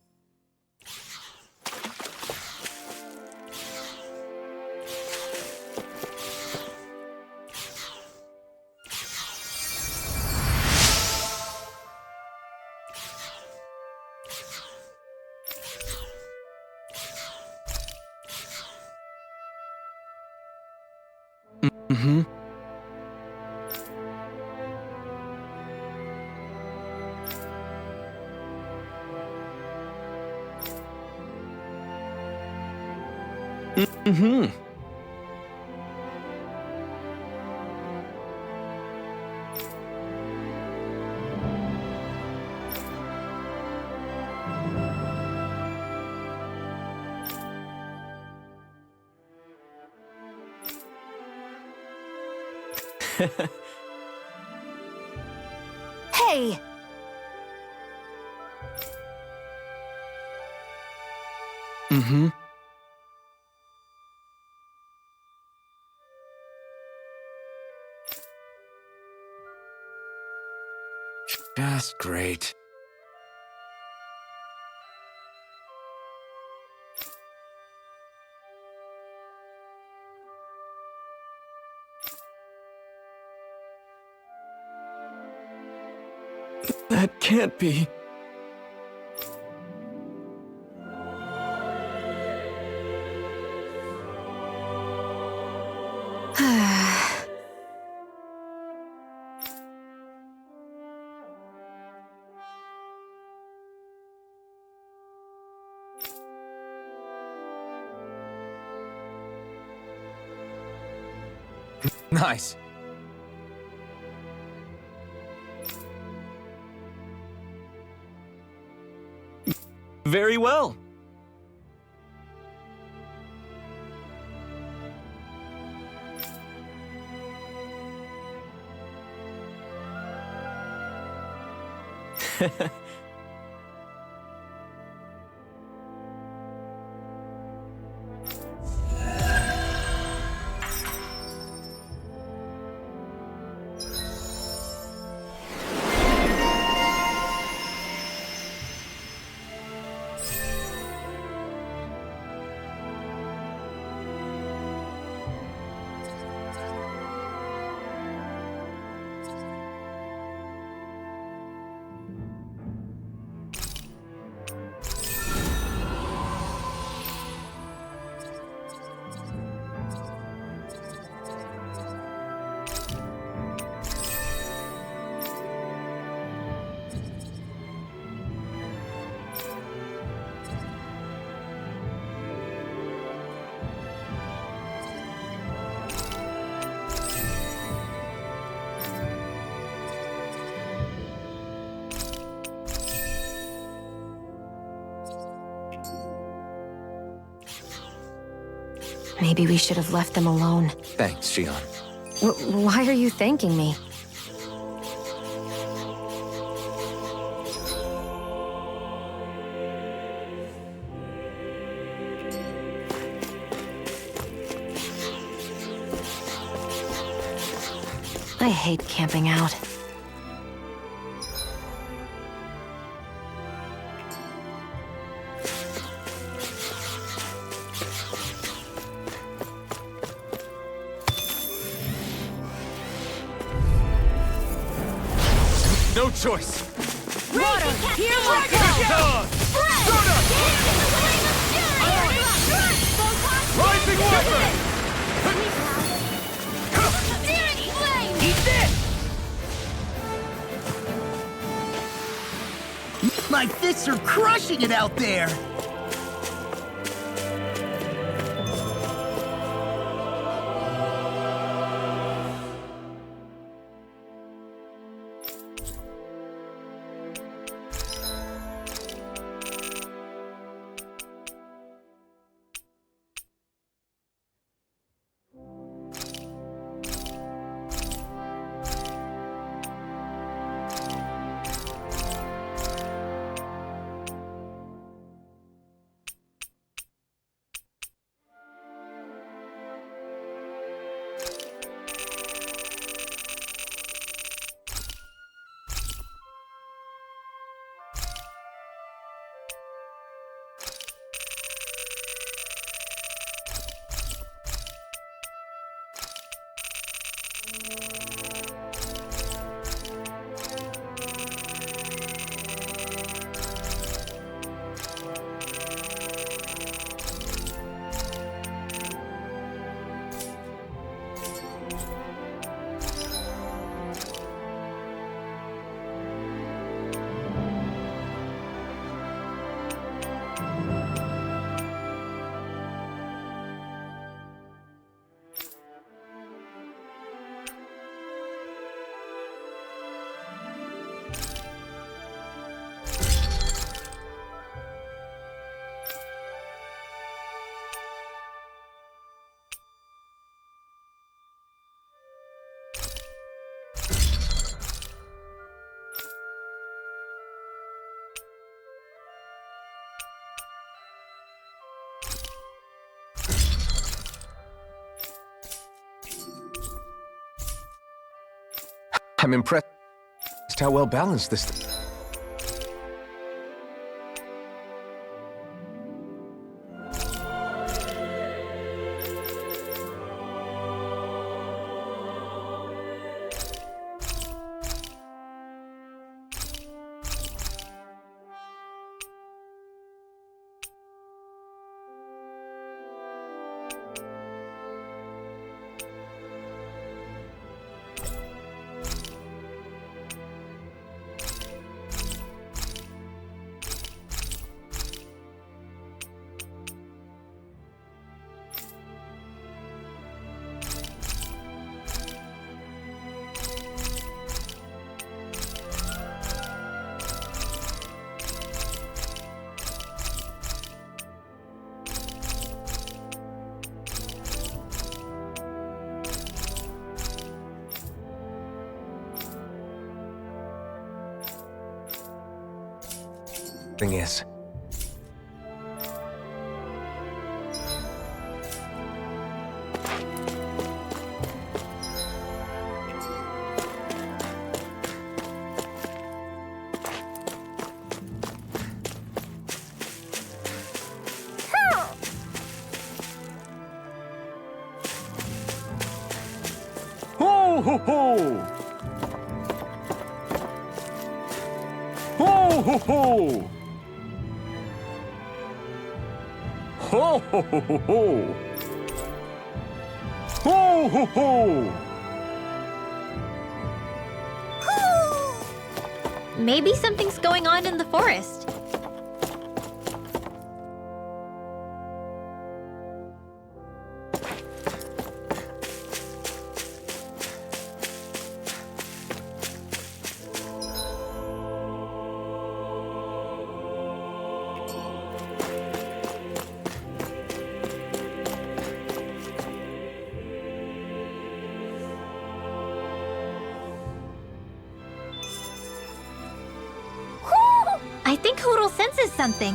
Mm-hmm. Mm-hmm. Hey! Mm-hmm. Just great. That can't be. Nice. Very well. Maybe we should have left them alone. Thanks, Shion. Why are you thanking me? I hate camping out. No choice. Water, here we go! Rising water! Eat this! My fists are crushing it out there! I'm impressed how well balanced this. Thing is. Ho ho ho! Ho ho ho! Ho ho ho ho ho! Ho ho ho! Maybe something's going on in the forest. I think Hoodle senses something.